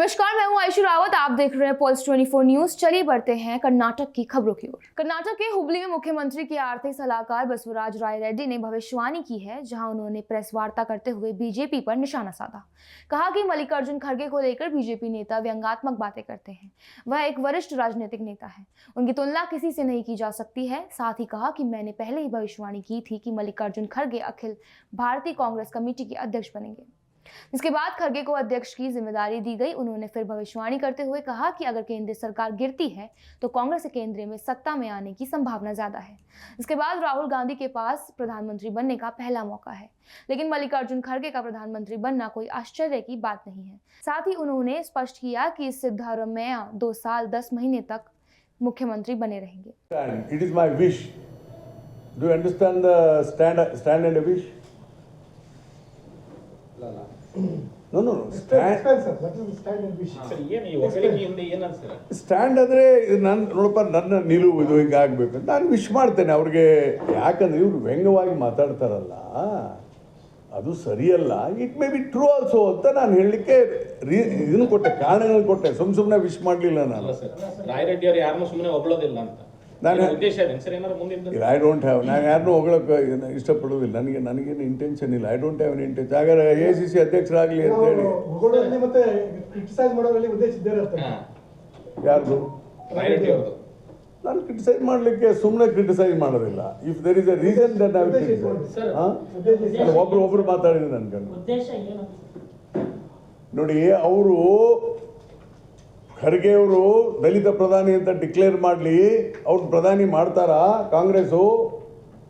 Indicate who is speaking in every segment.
Speaker 1: नमस्कार, मैं हूं आयुषी रावत। आप देख रहे हैं पल्स 24 न्यूज। चलिए बढ़ते हैं कर्नाटक की खबरों की ओर। कर्नाटक के हुबली में मुख्यमंत्री के आर्थिक सलाहकार बसवराज राय रेड्डी ने भविष्यवाणी की है, जहां उन्होंने प्रेस वार्ता करते हुए बीजेपी पर निशाना साधा। कहा कि मल्लिकार्जुन खड़गे को लेकर बीजेपी नेता व्यंग्यात्मक बातें करते हैं। वह एक वरिष्ठ राजनीतिक नेता है, उनकी तुलना किसी से नहीं की जा सकती है। साथ ही कहा कि मैंने पहले ही भविष्यवाणी की थी कि मल्लिकार्जुन खड़गे अखिल भारतीय कांग्रेस कमेटी के अध्यक्ष बनेंगे। इसके बाद खड़गे को अध्यक्ष की जिम्मेदारी दी गई। उन्होंने फिर भविष्यवाणी करते हुए कहा कि अगर केंद्रीय सरकार गिरती है तो कांग्रेस के केंद्र में सत्ता में आने की संभावना ज्यादा है। इसके बाद राहुल गांधी के पास प्रधानमंत्री बनने का पहला मौका है, लेकिन मल्लिकार्जुन खड़गे का प्रधानमंत्री बनना कोई आश्चर्य की बात नहीं है। साथ ही उन्होंने स्पष्ट किया कि सिद्धरामैया 2 साल 10 महीने तक मुख्यमंत्री बने रहेंगे।
Speaker 2: It is my wish. Do you understand the stand and a wish? No. Stand ಅಂದರೆ ನಾನು ನೋಡಪ್ಪ, ನನ್ನ ನಿಲುವು ಇದು ಹಿಂಗಾಗಬೇಕು ಅಂತ ನಾನು ವಿಶ್ ಮಾಡ್ತೇನೆ ಅವ್ರಿಗೆ. ಯಾಕಂದರೆ ಇವರು ವ್ಯಂಗ್ಯವಾಗಿ ಮಾತಾಡ್ತಾರಲ್ಲ, ಅದು ಸರಿಯಲ್ಲ. It may be true also ಅಂತ ನಾನು ಹೇಳಲಿಕ್ಕೆ ಇದನ್ನು ಕೊಟ್ಟೆ, ಕಾರಣಗಳನ್ನು ಕೊಟ್ಟೆ. ಸುಮ್ಮನೆ ವಿಶ್ ಮಾಡಲಿಲ್ಲ ನಾನು.
Speaker 3: ರಾಯ್ ರೆಡ್ಡಿ ಅವರು ಯಾರನ್ನೂ ಸುಮ್ಮನೆ ಹೊಗಳೋದಿಲ್ಲ ಅಂತ
Speaker 2: ಐ ಡೋಂಟ್ ಹ್ಯಾವ್, ನಾನು ಯಾರನ್ನೂ ಹೊಗಳಕ್ಕೆ ಇಷ್ಟಪಡೋದಿಲ್ಲ. ನನಗೇನು ಇಂಟೆನ್ಷನ್ ಇಲ್ಲ. I don't have an intention. ಹಾಗಾದ್ರೆ AICC ಅಧ್ಯಕ್ಷರಾಗಲಿ ಅಂತ ಹೇಳಿ ಯಾರ್ದು? ನಾನು ಕ್ರಿಟಿಸೈಸ್ ಮಾಡಲಿಕ್ಕೆ ಸುಮ್ಮನೆ ಕ್ರಿಟಿಸೈಸ್ ಮಾಡೋದಿಲ್ಲ. If there is a reason that I ಒಬ್ರು ಮಾತಾಡಿದ್ರೆ ನನ್ಕೊಂಡು ನೋಡಿ, ಅವರು ಖರ್ಗೆ ಅವರು ದಲಿತ ಪ್ರಧಾನಿ ಅಂತ ಡಿಕ್ಲೇರ್ ಮಾಡಲಿ, ಅವ್ರು ಪ್ರಧಾನಿ ಮಾಡ್ತಾರಾ ಕಾಂಗ್ರೆಸ್ಸು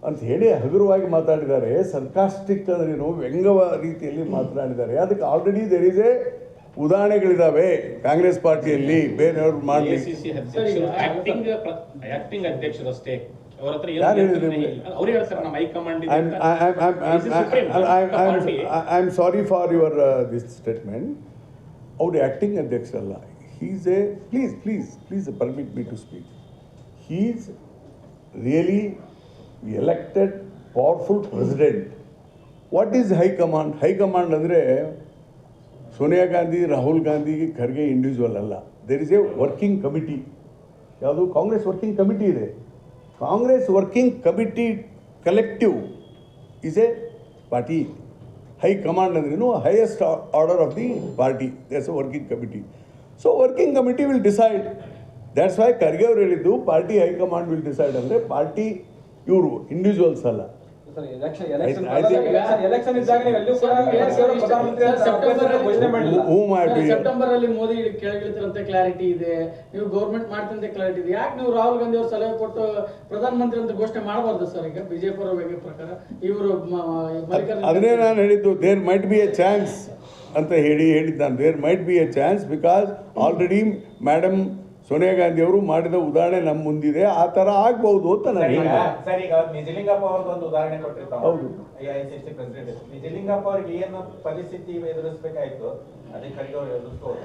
Speaker 2: ಅಂತ ಹೇಳಿ ಹಗುರವಾಗಿ ಮಾತಾಡಿದ್ದಾರೆ. ಸರ್ಕಾಸ್ಟಿಕ್ ಅಂದ್ರೇನು, ವ್ಯಂಗ್ಯ ರೀತಿಯಲ್ಲಿ ಮಾತನಾಡಿದ್ದಾರೆ. ಅದಕ್ಕೆ ಆಲ್ರೆಡಿ ದೇರ್ ಇಸ್ ಎ ಉದಾಹರಣೆಗಳಿದ್ದಾವೆ ಕಾಂಗ್ರೆಸ್ ಪಾರ್ಟಿಯಲ್ಲಿ ಬೇರೆಯವ್ರು ಮಾಡಲಿ. I am sorry for your this statement. ಅವರು ಆ್ಯಕ್ಟಿಂಗ್ ಅಧ್ಯಕ್ಷರಲ್ಲ. He is a, please permit me to speak. He is really elected powerful president. What is high command? High command ಅಂದರೆ Sonia Gandhi, Rahul Gandhi, Kharge individual ಅಲ್ಲ. There is a working committee. ಯಾವುದು? Congress working committee ಇದೆ. Congress working committee collective is a party. High command ಅಂದ್ರೇನು? Highest order of the party. There's a working committee. So working committee will decide. That's why Kharge ಅವರು ಹೇಳಿದ್ದು party high command will decide. ಅಂದರೆ party ಇವರು individuals ಅಲ್ಲ.
Speaker 4: September ಅಲ್ಲಿ Modi ಕೆಳಗಿಳಿತಾರಂತೆ clarity ಇದೆ, ನೀವು government ಮಾಡ್ತಂತೆ clarity ಇದೆ. ಯಾಕೆ ನೀವು ರಾಹುಲ್ ಗಾಂಧಿ ಅವರು ಸಲಹೆ ಕೊಟ್ಟು ಪ್ರಧಾನಮಂತ್ರಿ ಅಂತ ಘೋಷಣೆ ಮಾಡಬಾರ್ದು ಸರ್? ಈಗ ಬಿಜೆಪಿ ಅವರ ಬಗ್ಗೆ ಪ್ರಕಾರ ಇವರು
Speaker 2: ಅದನ್ನೇ ನಾನು ಹೇಳಿದ್ದು, there might be a chance ಅಂತ ಹೇಳಿದ್ದು ನಾನು. There might be a chance because already madam Sonia Gandhi ಅವರು ಮಾಡಿದ ಉದಾಹರಣೆ ನಮ್ಮ ಮುಂದಿದೆ. ಆ ಥರ ಆಗ್ಬಹುದು ಅಂತ ನಾನು ಹೇಳಿದೆ.
Speaker 5: ಸರ್, ಈಗ ನಿಜಲಿಂಗಪ್ಪ ಅವ್ರದ್ದು ಒಂದು ಉದಾಹರಣೆ ಕೊಟ್ಟಿರ್ತಾರೆ.
Speaker 2: ಹೌದು,
Speaker 5: AICC ಪ್ರೆಸಿಡೆಂಟ್ ನಿಜಲಿಂಗಪ್ಪ ಅವ್ರಿಗೆ ಏನು ಪರಿಸ್ಥಿತಿ ಎದುರಿಸಬೇಕಾಯ್ತು, ಅದಕ್ಕೆ ಖರ್ಗೆ ಅವರು ಎದುರಿಸ್ಕೋಲ್ಲ.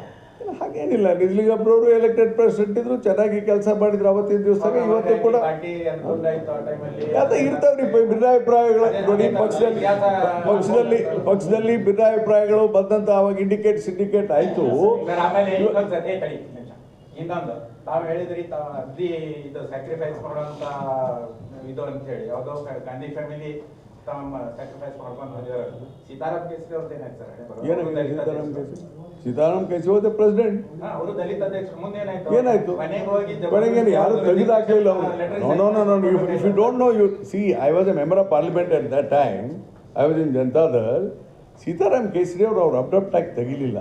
Speaker 2: ಹಾಗೇನಿಲ್ಲ. ನಿಜಲಿಂಗಪ್ಪನವರು ಎಲೆಕ್ಟೆಡ್ ಪ್ರೆಸಿಡೆಂಟ್ ಇದ್ರು, ಚೆನ್ನಾಗಿ ಕೆಲಸ ಮಾಡಿದ್ರು ಅವತ್ತಿನ ದಿವಸದಾಗ. ಇವತ್ತು ಕೂಡ ಇರ್ತಾವ್ರಿ ಭಿನ್ನಾಭಿಪ್ರಾಯಗಳು. ನೋಡಿ, ಪಕ್ಷದಲ್ಲಿ ಭಿನ್ನಾಭಿಪ್ರಾಯಗಳು ಬಂದಂತ ಅವಾಗ ಸಿಂಡಿಕೇಟ್ ಆಯ್ತು.
Speaker 5: ಇನ್ನೊಂದು ತಾವು ಹೇಳಿದ್ರಿ, ಅಗ್ದಿ ಇದು ಸ್ಯಾಕ್ರಿಫೈಸ್ ಮಾಡುವಂತ ಇದು ಅಂತ ಹೇಳಿ ಯಾವುದೋ ಗಾಂಧಿ ಫ್ಯಾಮಿಲಿ ತಮ್ಮ ಸ್ಯಾಕ್ರಿಫೈಸ್ ಮಾಡ್ಕೊಂಡು ಬಂದಿದ್ದಾರೆ. ಸೀತಾರಾಮ್ ಕೇಸರಿ ಅವ್ರದ್ದು ಏನಾಯ್ತು ಸರ್?
Speaker 2: ಸೀತಾರಾಮ್ ಕೇಸರಿ ಪ್ರೆಸಿಡೆಂಟ್,
Speaker 5: ಅವರು ದಲಿತ ಅಧ್ಯಕ್ಷರು. ಮುಂದೆ
Speaker 2: ಏನಾಯ್ತು? ಕೊನೆಗೆ ಯಾರು ತೆಗೆದಾಕಲಿಲ್ಲ ಅವರು. If you don't know, you see, I was a member of parliament at that time. I was in Janata Dal. Sitaram Kesri ಅವರು ಅಬ್ರಪ್ಟ್ ಆಗಿ ತೆಗಿಲಿಲ್ಲ.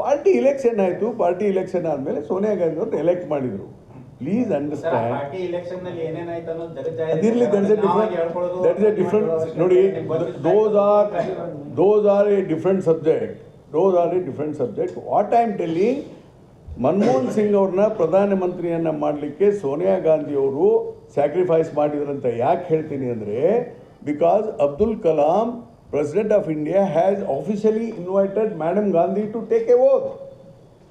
Speaker 2: ಪಾರ್ಟಿ ಇಲೆಕ್ಷನ್ ಆಯಿತು. ಪಾರ್ಟಿ ಇಲೆಕ್ಷನ್ ಆದಮೇಲೆ ಸೋನಿಯಾ ಗಾಂಧಿ ಅವ್ರನ್ನ ಎಲೆಕ್ಟ್ ಮಾಡಿದರು. Please understand.
Speaker 5: ಪಾರ್ಟಿ ಇಲೆಕ್ಷನ್ ನಲ್ಲಿ ಏನೇನಾಯ್ತು ಅನ್ನೋದು
Speaker 2: ಅದಿರಲಿ. ದಟ್ ಇಸ್ ಎ ಡಿಫರೆಂಟ್ ನೋಡಿ. those are a different subject. What I am telling, Manmohan Singh ಅವ್ರನ್ನ ಪ್ರಧಾನಮಂತ್ರಿಯನ್ನ ಮಾಡಲಿಕ್ಕೆ ಸೋನಿಯಾ ಗಾಂಧಿ ಅವರು ಸ್ಯಾಕ್ರಿಫೈಸ್ ಮಾಡಿದ್ರಂತ ಯಾಕೆ ಹೇಳ್ತೀನಿ ಅಂದರೆ, because Abdul Kalam, President of India, has officially invited Madam Gandhi to take a oath.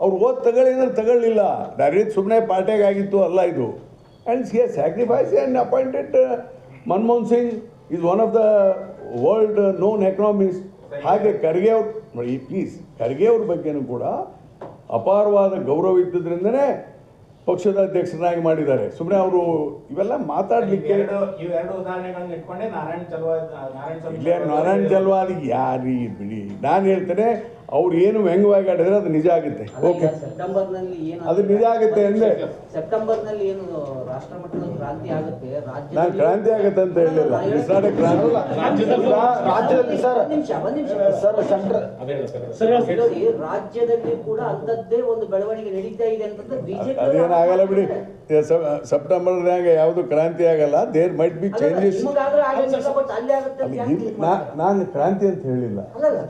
Speaker 2: ಅವ್ರು ಓದ್ ತಗೊಳ್ಳಿಲ್ಲ. ಡೈರೆಕ್ಟ್ ಸುಮ್ಮನೆ ಪಾರ್ಟಿಯಾಗಿ ಆಗಿತ್ತು ಅಲ್ಲ ಇದು. And she has sacrifice and appointed Manmohan Singh is one of the world known economist. ಹಾಗೆ ಖರ್ಗೆ ಅವ್ರು ನೋಡಿ, ಪ್ಲೀಸ್, ಖರ್ಗೆ ಅವ್ರ ಬಗ್ಗೆನೂ ಕೂಡ ಅಪಾರವಾದ ಗೌರವ ಇದ್ದಿದ್ರಿಂದನೇ ಪಕ್ಷದ ಅಧ್ಯಕ್ಷರಾಗಿ ಮಾಡಿದ್ದಾರೆ. ಸುಮ್ಮನೆ ಅವರು ಇವೆಲ್ಲ ಮಾತಾಡಲಿಕ್ಕೆ
Speaker 5: ಇವೆರಡು ಉದಾಹರಣೆಗಳನ್ನ ಇಟ್ಕೊಂಡೆ
Speaker 2: ನಾರಾಯಣ ಜಲ್ವಾದಿ ಯಾರಿ ಬಿಡಿ. ನಾನು ಹೇಳ್ತೇನೆ ಅವ್ರು ಏನು ವ್ಯಂಗ್ಯವಾಗಿ ಆಡಿದ್ರೆ ಅದು ನಿಜ ಆಗುತ್ತೆ. ಓಕೆ,
Speaker 6: ಸೆಪ್ಟೆಂಬರ್ನಲ್ಲಿ ಏನು
Speaker 2: ಅದು ನಿಜ ಆಗುತ್ತೆ ಅಂದ್ರೆ
Speaker 6: ಸೆಪ್ಟೆಂಬರ್ನಲ್ಲಿ ಏನು ರಾಷ್ಟ್ರ ಮಟ್ಟದ ಕ್ರಾಂತಿ ಆಗುತ್ತೆ
Speaker 2: ನಾನು ಕ್ರಾಂತಿ ಆಗುತ್ತೆ ಅಂತ ಹೇಳಿಲ್ಲ. ಇಟ್ಸ್ ನಾಟ್ ಎ ಕ್ರಾಂತಿ.
Speaker 7: ರಾಜ್ಯದಲ್ಲಿ ಸರ್
Speaker 6: ಒಂದ್ ನಿಮಿಷ
Speaker 7: ಸರ್ ಸೆಂಟ್ರಲ್
Speaker 6: ನೋಡಿ, ರಾಜ್ಯದಲ್ಲಿ ಕೂಡ ಅಂತದ್ದೇ ಒಂದು ಬೆಳವಣಿಗೆ ನಡೀತಾ ಇದೆ ಅಂತಂದ್ರೆ ಬಿಜೆಪಿ
Speaker 2: ಅದೇನಾಗಲ್ಲ ಬಿಡಿ. ಸೆಪ್ಟೆಂಬರ್ನಾಗ ಯಾವುದು ಕ್ರಾಂತಿ ಆಗಲ್ಲ. There might be changes.
Speaker 6: ನಿಮಗಾದ್ರೆ ಆಗಲ್ಲ, ಬಟ್ ಅಲ್ಲಿ ಆಗುತ್ತೆ ಅಂತ ಯಾಕೆ think ಮಾಡ್ತಾರೆ?
Speaker 2: ನಾನು ಕ್ರಾಂತಿ ಅಂತ ಹೇಳಿಲ್ಲ.
Speaker 6: ಅಲ್ಲಲ್ಲ,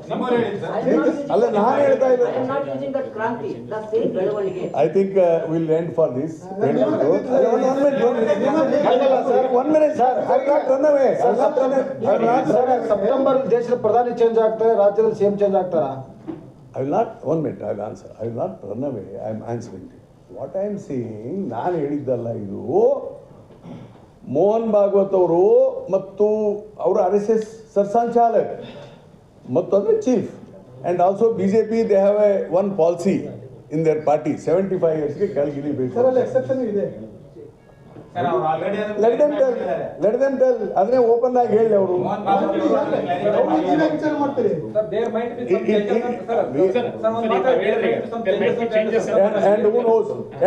Speaker 2: ಅಲ್ಲ, ನಾನು ಹೇಳ್ತಾ ಇಲ್ಲ.
Speaker 6: I am not using that ಕ್ರಾಂತಿ, the same ಬೆಳವಣಿಗೆ.
Speaker 2: I think we'll end for this. One minute, sir. I will not run away. I will not run away. I will not run away.
Speaker 7: September ದೇಶದ ಪ್ರಧಾನಿ change ಆಗ್ತಾರೆ, ರಾಜ್ಯದಲ್ಲಿ CM change ಆಗ್ತಾರ?
Speaker 2: I will not. 1 minute. I will answer. I will not run away. I am answering you. What I am saying, ನಾನು ಹೇಳಿದ್ದಲ್ಲ ಇದು. ಮೋಹನ್ ಭಾಗವತ್ ಅವರು ಮತ್ತು ಅವರು RSS ಸರ್ಸಂಚಾಲಕ್ ಮತ್ತು ಅಂದರೆ chief. And also BJP, they have one policy in their party, 75 years ಗೆ ಕೆಳಗಿಳಿಬೇಕು.
Speaker 7: Exception ಇದೆ.
Speaker 5: ಸರ್ ಅವ್ರು ಆಲ್ರೆಡಿ
Speaker 2: Let them tell. ಅದನ್ನೇ ಓಪನ್ ಆಗಿ ಹೇಳಿ ಅವರು.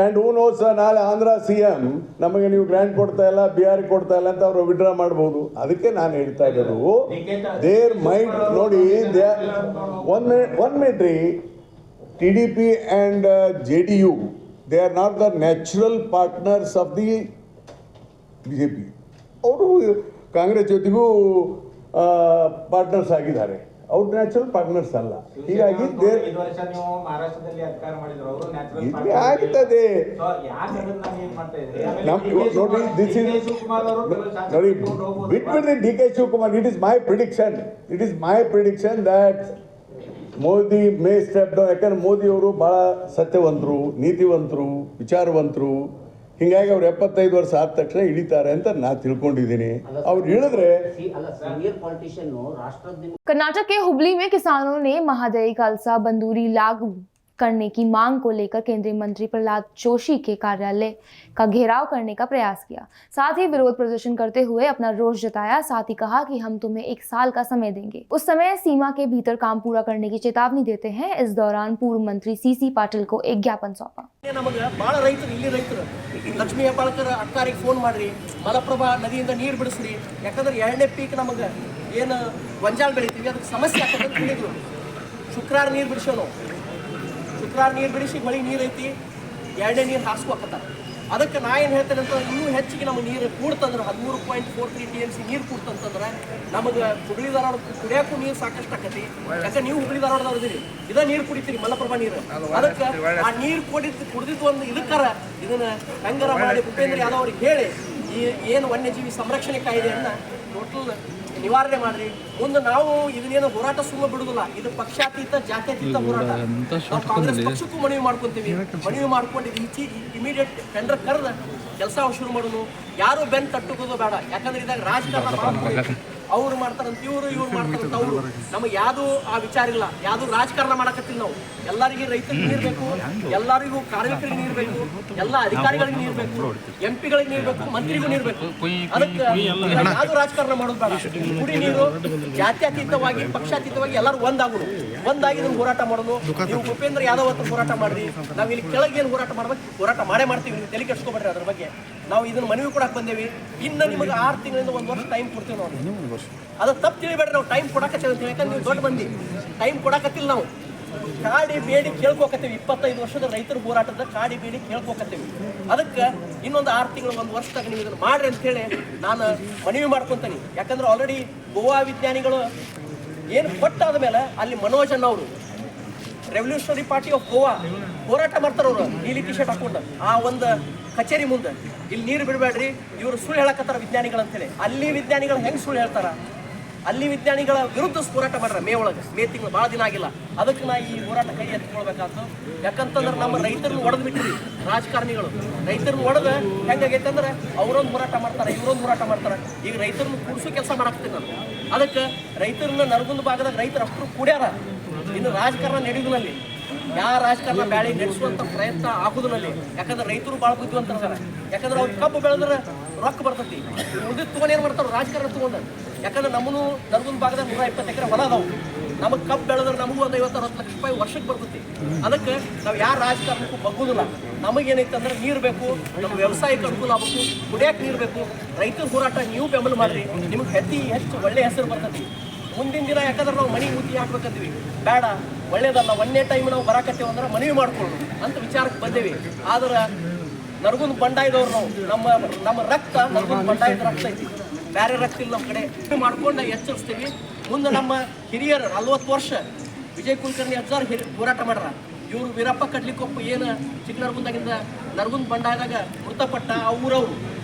Speaker 2: And who knows, ನಾಳೆ ಆಂಧ್ರ CM ನಮಗೆ ನೀವು ಗ್ರಾಂಟ್ ಕೊಡ್ತಾ ಇಲ್ಲ, ಬಿಹಾರ್ ಕೊಡ್ತಾ ಇಲ್ಲ ಅಂತ ಅವರು ವಿಡ್ರಾ ಮಾಡಬಹುದು. ಅದಕ್ಕೆ ನಾನು ಹೇಳ್ತಾ ಇರೋದು, ದೇರ್ ಮೈಟ್ ನೋಡಿ, one minute ರೀ. TDP and JDU, they are not the natural partners of the BJP. ಅವರು ಕಾಂಗ್ರೆಸ್ ಜೊತೆಗೂ ಪಾರ್ಟ್ನರ್ಸ್ ಆಗಿದ್ದಾರೆ. ಅವ್ರು ನ್ಯಾಚುರಲ್ ಪಾರ್ಟ್ನರ್ಸ್ ಅಲ್ಲ. ಹೀಗಾಗಿ
Speaker 5: ಐದು ವರ್ಷ ನೀವು ಮಹಾರಾಷ್ಟ್ರದಲ್ಲಿ ಅಧಿಕಾರ ಮಾಡಿದ್ರು, ಅವರು ನ್ಯಾಚುರಲ್
Speaker 2: ಆಗ್ತದೆ. ನೋಡಿ, ಬಿಟ್ಬಿಡ್ರಿ DK Shivakumar. It is my prediction that Modi May step down. ಯಾಕಂದ್ರೆ ಮೋದಿ ಅವರು ಭಾಳ ಸತ್ಯವಂತರು, ನೀತಿವಂತರು, ವಿಚಾರವಂತರು. ಹಿಂಗಾಗಿ ಅವ್ರು 75 ವರ್ಷ ಆದ ತಕ್ಷಣ ಇಳಿತಾರೆ ಅಂತ ನಾನು ತಿಳ್ಕೊಂಡಿದ್ದೀನಿ. ಅವ್ರು ಇಳಿದ್ರೆ
Speaker 6: ಅಲ್ಲ, ಸೀನಿಯರ್ ಪೊಲಿಟಿಷಿಯನ್ ರಾಷ್ಟ್ರದ
Speaker 1: कर्नाटक के हुबली में किसानों ने महादई खालसा बंदूरी लागू करने की मांग को लेकर केंद्रीय मंत्री प्रहलाद जोशी के कार्यालय का घेराव करने का प्रयास किया। साथ ही विरोध प्रदर्शन करते हुए अपना रोष जताया। साथ ही कहा कि हम तुम्हें 1 साल का समय देंगे, उस समय सीमा के भीतर काम पूरा करने की चेतावनी देते हैं। इस दौरान पूर्व मंत्री CC पाटिल को एक ज्ञापन सौंपा।
Speaker 8: ನಮಗೆ ಭಾಳ ರೈತರು, ಇಲ್ಲಿ ರೈತರು ಲಕ್ಷ್ಮೀ ಹೆಬ್ಬಾಳ್ಕರ್ ಅಕ್ಕಾರಿಗೆ ಫೋನ್ ಮಾಡ್ರಿ, ಮಲಪ್ರಭಾ ನದಿಯಿಂದ ನೀರು ಬಿಡಿಸ್ರಿ, ಯಾಕಂದ್ರೆ 2ನೇ ಪೀಕ್ ನಮಗೆ ಏನು ಗೊಂಜಾಳ ಬೆಳಿತೀವಿ ಅದಕ್ಕೆ ಸಮಸ್ಯೆ ಆಗ್ತದೆ ಅಂತ ಹೇಳಿದ್ರು. ಶುಕ್ರವಾರ ನೀರು ಬಿಡಿಸೋ ನಾವು, ಶುಕ್ರವಾರ ನೀರು ಬಿಡಿಸಿ ಹೊಳಿ ನೀರು ಐತಿ, 2ನೇ ನೀರು ಹಾಸ್ಕೋಕತ್ತಾರೆ. ಅದಕ್ಕೆ ನಾ ಏನು ಹೇಳ್ತೇನೆ ಅಂತ, ಇನ್ನೂ ಹೆಚ್ಚಿಗೆ ನಮಗೆ ನೀರು ಕೂಡ್ತಂದ್ರೆ 13.43 TMC ನೀರು ಕೂಡ್ತಂತಂದ್ರೆ ನಮಗೆ ಹುಬ್ಳಿ ಧಾರವಾಡ ಕುಡಿಯೋಕ್ಕೂ ನೀರು ಸಾಕಷ್ಟು ಆಕತಿ. ಯಾಕಂದ್ರೆ ನೀವು ಹುಬ್ಳಿ ಧಾರವಾಡದವ್ರು ಇದೀರಿ, ಇದೇ ನೀರು ಕುಡಿತೀರಿ, ಮಲಪ್ರಭಾ ನೀರು. ಅದಕ್ಕೆ ಆ ನೀರು ಕುಡಿದಿದ್ದು ಒಂದು ಇದಕ್ಕಾರ ಇದನ್ನ ಹೆಂಗಾರ ಮಾಡಿ ಭೂಪೇಂದ್ರ ಯಾದವ್ ಅವ್ರಿಗೆ ಹೇಳಿ ಈ ಏನು ವನ್ಯಜೀವಿ ಸಂರಕ್ಷಣೆ ಕಾಯ್ದೆಯನ್ನು ಟೋಟಲ್ ನಿವಾರಣೆ ಮಾಡ್ರಿ. ಮುಂದೆ ನಾವು ಇದನ್ನೇನು ಹೋರಾಟ ಸುಮ್ಮನೆ ಬಿಡುದಿಲ್ಲ, ಇದು ಪಕ್ಷಾತೀತ ಜಾತ್ಯತೀತ ಹೋರಾಟ. ನಾವು ಕಾಂಗ್ರೆಸ್ ಪಕ್ಷಕ್ಕೂ ಮನವಿ ಮಾಡ್ಕೊಂತೀವಿ. ಮನವಿ ಮಾಡ್ಕೊಂಡು ಇಮಿಡಿಯೇಟ್ ಟೆಂಡರ್ ಕರೆದ ಕೆಲಸ ಶುರು ಮಾಡೋದು. ಯಾರು ಬೆನ್ ತಟ್ಟುಕೋದು ಬೇಡ. ಯಾಕಂದ್ರೆ ಇದಾಗ ರಾಜಕಾರಣ ಅವ್ರು ಮಾಡ್ತಾರಂತ ಇವ್ರು ಮಾಡ್ತಾರಂತ ಅವರು. ನಮಗೆ ಯಾವುದು ಆ ವಿಚಾರ ಇಲ್ಲ, ಯಾವುದು ರಾಜಕಾರಣ ಮಾಡಕತ್ತಿಲ್ಲ ನಾವು. ಎಲ್ಲರಿಗೂ ರೈತರಿಗೆ ನೀರು ಬೇಕು, ಎಲ್ಲರಿಗೂ ಕಾರ್ಮಿಕರಿಗೆ ನೀರು ಬೇಕು, ಎಲ್ಲ ಅಧಿಕಾರಿಗಳಿಗೆ ನೀರು ಬೇಕು, MP ಗಳಿಗೆ ನೀರು ಬೇಕು, ಮಂತ್ರಿಗೂ ನೀರು ಬೇಕು. ಅದಕ್ಕೆ ಯಾವುದು ರಾಜಕಾರಣ ಮಾಡೋದು ಬೇಡ. ಕುಡಿ ನೀರು ಜಾತ್ಯತೀತವಾಗಿ ಪಕ್ಷಾತೀತವಾಗಿ ಎಲ್ಲರೂ ಒಂದಾಗೋದು, ಒಂದಾಗಿ ಇದನ್ನು ಹೋರಾಟ ಮಾಡೋದು. ನೀವು ಭೂಪೇಂದ್ರ ಯಾದವ್ ಹತ್ರ ಹೋರಾಟ ಮಾಡ್ರಿ, ನಾವು ಇಲ್ಲಿ ಕೆಳಗೆ ಏನು ಹೋರಾಟ ಮಾಡ್ಬೇಕು, ಹೋರಾಟ ಮಾಡೇ ಮಾಡ್ತೀವಿ. ನೀವು ತಲೆ ಕೆಡಿಸ್ಕೊಬೇಡ್ರಿ ಅದ್ರ ಬಗ್ಗೆ. ನಾವು ಇದನ್ನು ಮನವಿ ಕೊಡಕ್ಕೆ ಬಂದೇವಿ. ಇನ್ನು ನಿಮಗೆ 6 ತಿಂಗಳಿಂದ 1 ವರ್ಷ ಟೈಮ್ ಕೊಡ್ತೀವಿ ನಾವು. ಅದು ತಪ್ಪು ತಿಳಿಬೇಡ್ರಿ, ನಾವು ಟೈಮ್ ಕೊಡಕತ್ತೀವಿ. ಯಾಕಂದ್ರೆ ನೀವು ದೊಡ್ಡ ಮಂದಿ, ಟೈಮ್ ಕೊಡಕತ್ತಿಲ್ಲ. ನಾವು ಕಾಡಿ ಬೇಡಿ ಕೇಳ್ಕೊಕತ್ತೀವಿ. 25 ವರ್ಷದ ರೈತರ ಹೋರಾಟದ ಕಾಡಿ ಬೇಡಿ ಕೇಳ್ಕೊಕತ್ತೀವಿ. ಅದಕ್ಕೆ ಇನ್ನೊಂದು 6 ತಿಂಗಳು 1 ವರ್ಷದಾಗ ನೀವು ಇದನ್ನು ಮಾಡ್ರಿ ಅಂತೇಳಿ ನಾನು ಮನವಿ ಮಾಡ್ಕೊತೀನಿ. ಯಾಕಂದ್ರೆ ಆಲ್ರೆಡಿ ಗೋವಾ ವಿಜ್ಞಾನಿಗಳು ಏನು ಕೊಟ್ಟಾದ ಮೇಲೆ ಅಲ್ಲಿ ಮನೋಜ್ ಅನ್ನೋರು ರೆವಲ್ಯೂಷನರಿ ಪಾರ್ಟಿ ಆಫ್ ಗೋವಾ ಹೋರಾಟ ಮಾಡ್ತಾರೆ. ಅವರು ನೀಲಿ ಟಿ ಶರ್ಟ್ ಹಾಕೊಂಡು ಆ ಒಂದು ಕಚೇರಿ ಮುಂದೆ ಇಲ್ಲಿ ನೀರು ಬಿಡಬೇಡ್ರಿ, ಇವರು ಸುಳ್ಳು ಹೇಳಕತ್ತಾರ ವಿಜ್ಞಾನಿಗಳು ಅಂತೇಳಿ. ಅಲ್ಲಿ ವಿಜ್ಞಾನಿಗಳು ಹೆಂಗೆ ಸುಳ್ಳು ಹೇಳ್ತಾರ? ಅಲ್ಲಿ ವಿಜ್ಞಾನಿಗಳ ವಿರುದ್ಧ ಹೋರಾಟ ಮಾಡ್ರ ಮೇ ತಿಂಗಳು, ಭಾಳ ದಿನ ಆಗಿಲ್ಲ. ಅದಕ್ಕೆ ನಾ ಈ ಹೋರಾಟ ಕೈ ಎತ್ಕೊಳ್ಬೇಕಾಯ್ತು. ಯಾಕಂತಂದ್ರೆ ನಮ್ಮ ರೈತರನ್ನ ಒಡೆದು ಬಿಟ್ರಿ ರಾಜಕಾರಣಿಗಳು. ರೈತರನ್ನ ಒಡೆದು ಹೆಂಗಾಗೈತೆ ಅಂದ್ರೆ ಅವರೊಂದು ಹೋರಾಟ ಮಾಡ್ತಾರೆ, ಇವರೊಂದು ಹೋರಾಟ ಮಾಡ್ತಾರೆ. ಈಗ ರೈತರನ್ನ ಕೂಡಿಸೋ ಕೆಲಸ ಮಾಡಾಕ್ತೀನಿ ನಾನು. ಅದಕ್ಕೆ ರೈತರನ್ನ ನರಗುಂದ ಭಾಗದಾಗ ರೈತರು ಅಷ್ಟು ಕೂಡ್ಯಾರ. ಇನ್ನು ರಾಜಕಾರಣ ನಡೆಯುವುದಲ್ಲಿ ಯಾವ ರಾಜಕಾರಣ ಬ್ಯಾಳಿ ನಡೆಸುವಂಥ ಪ್ರಯತ್ನ ಆಗೋದ್ರಲ್ಲಿ. ಯಾಕಂದ್ರೆ ರೈತರು ಭಾಳ ಬುದ್ಧಿವಂತರ್ತಾರೆ. ಯಾಕಂದ್ರೆ ಅವ್ರು ಕಬ್ಬು ಬೆಳೆದ್ರೆ ರೊಕ್ಕ ಬರ್ತೈತಿ. ಉಳಿದು ತೊಗೊಂಡು ಏನು ಮಾಡ್ತಾರೆ ರಾಜಕಾರಣ ತೊಗೊಂಡು. ಯಾಕಂದ್ರೆ ನಮ್ಮನ್ನು ನರಗುಂದ ಭಾಗದಾಗ 120 ಎಕರೆ ಹೊಲ ಅದಾವು. ನಮಗೆ ಕಬ್ಬು ಬೆಳೆದ್ರೆ ನಮಗೂ ಒಂದು 50-60 ಲಕ್ಷ ರೂಪಾಯಿ ವರ್ಷಕ್ಕೆ ಬರ್ತೈತಿ. ಅದಕ್ಕೆ ನಾವು ಯಾರು ರಾಜಕಾರಣಕ್ಕೂ ಬಗ್ಗೋದಿಲ್ಲ. ನಮಗೇನೈತೆ ಅಂದ್ರೆ ನೀರು ಬೇಕು, ನಮ್ಮ ವ್ಯವಸಾಯಕ್ಕೆ ಅನುಕೂಲ ಆಗಬೇಕು, ಕುಡಿಯೋಕೆ ನೀರು ಬೇಕು. ರೈತರ ಹೋರಾಟ ನೀವು ಬೆಂಬಲ ಮಾಡಿರಿ, ನಿಮಗೆ ಹೆಚ್ಚು ಒಳ್ಳೆ ಹೆಸರು ಬರ್ತೈತಿ ಮುಂದಿನ ದಿನ. ಯಾಕಂದ್ರೆ ನಾವು ಮನೆ ಮುತ್ತಿ ಹಾಕ್ಬೇಕಂತೀವಿ, ಬೇಡ ಒಳ್ಳೇದಲ್ಲ. ಒಂದೇ ಟೈಮ್ ನಾವು ಬರಾಕತ್ತೇವೆ ಅಂದ್ರೆ ಮನವಿ ಮಾಡ್ಕೊಳ್ಳೋದು ಅಂತ ವಿಚಾರಕ್ಕೆ ಬಂದೇವಿ. ಆದ್ರೆ ನರಗುಂದ ಬಂಡಾಯದವ್ರು ನಾವು ನಮ್ಮ ರಕ್ತ ನರಗುಂದ ಬಂಡಾಯದ ರಕ್ತ ಐತಿ, ಬೇರೆ ರಕ್ತ ಇಲ್ಲ ನಮ್ಮ ಕಡೆ ಮಾಡ್ಕೊಂಡು ಎಚ್ಚರಿಸ್ತೀವಿ. ಮುಂದೆ ನಮ್ಮ ಹಿರಿಯರು 40 ವರ್ಷ ವಿಜಯ್ ಕುಲಕರ್ಣಿ ಅಜ್ಜಾರ್ ಹೋರಾಟ ಮಾಡ್ಯಾರ. ಇವರು ವೀರಪ್ಪ ಕಡ್ಲಿಕೊಪ್ಪ ಏನು ಚಿಕ್ಕನರಗುಂದಾಗಿಂದ ನರಗುಂದ ಬಂಡಾಯದಾಗ ಮೃತಪಟ್ಟ ಊರವರು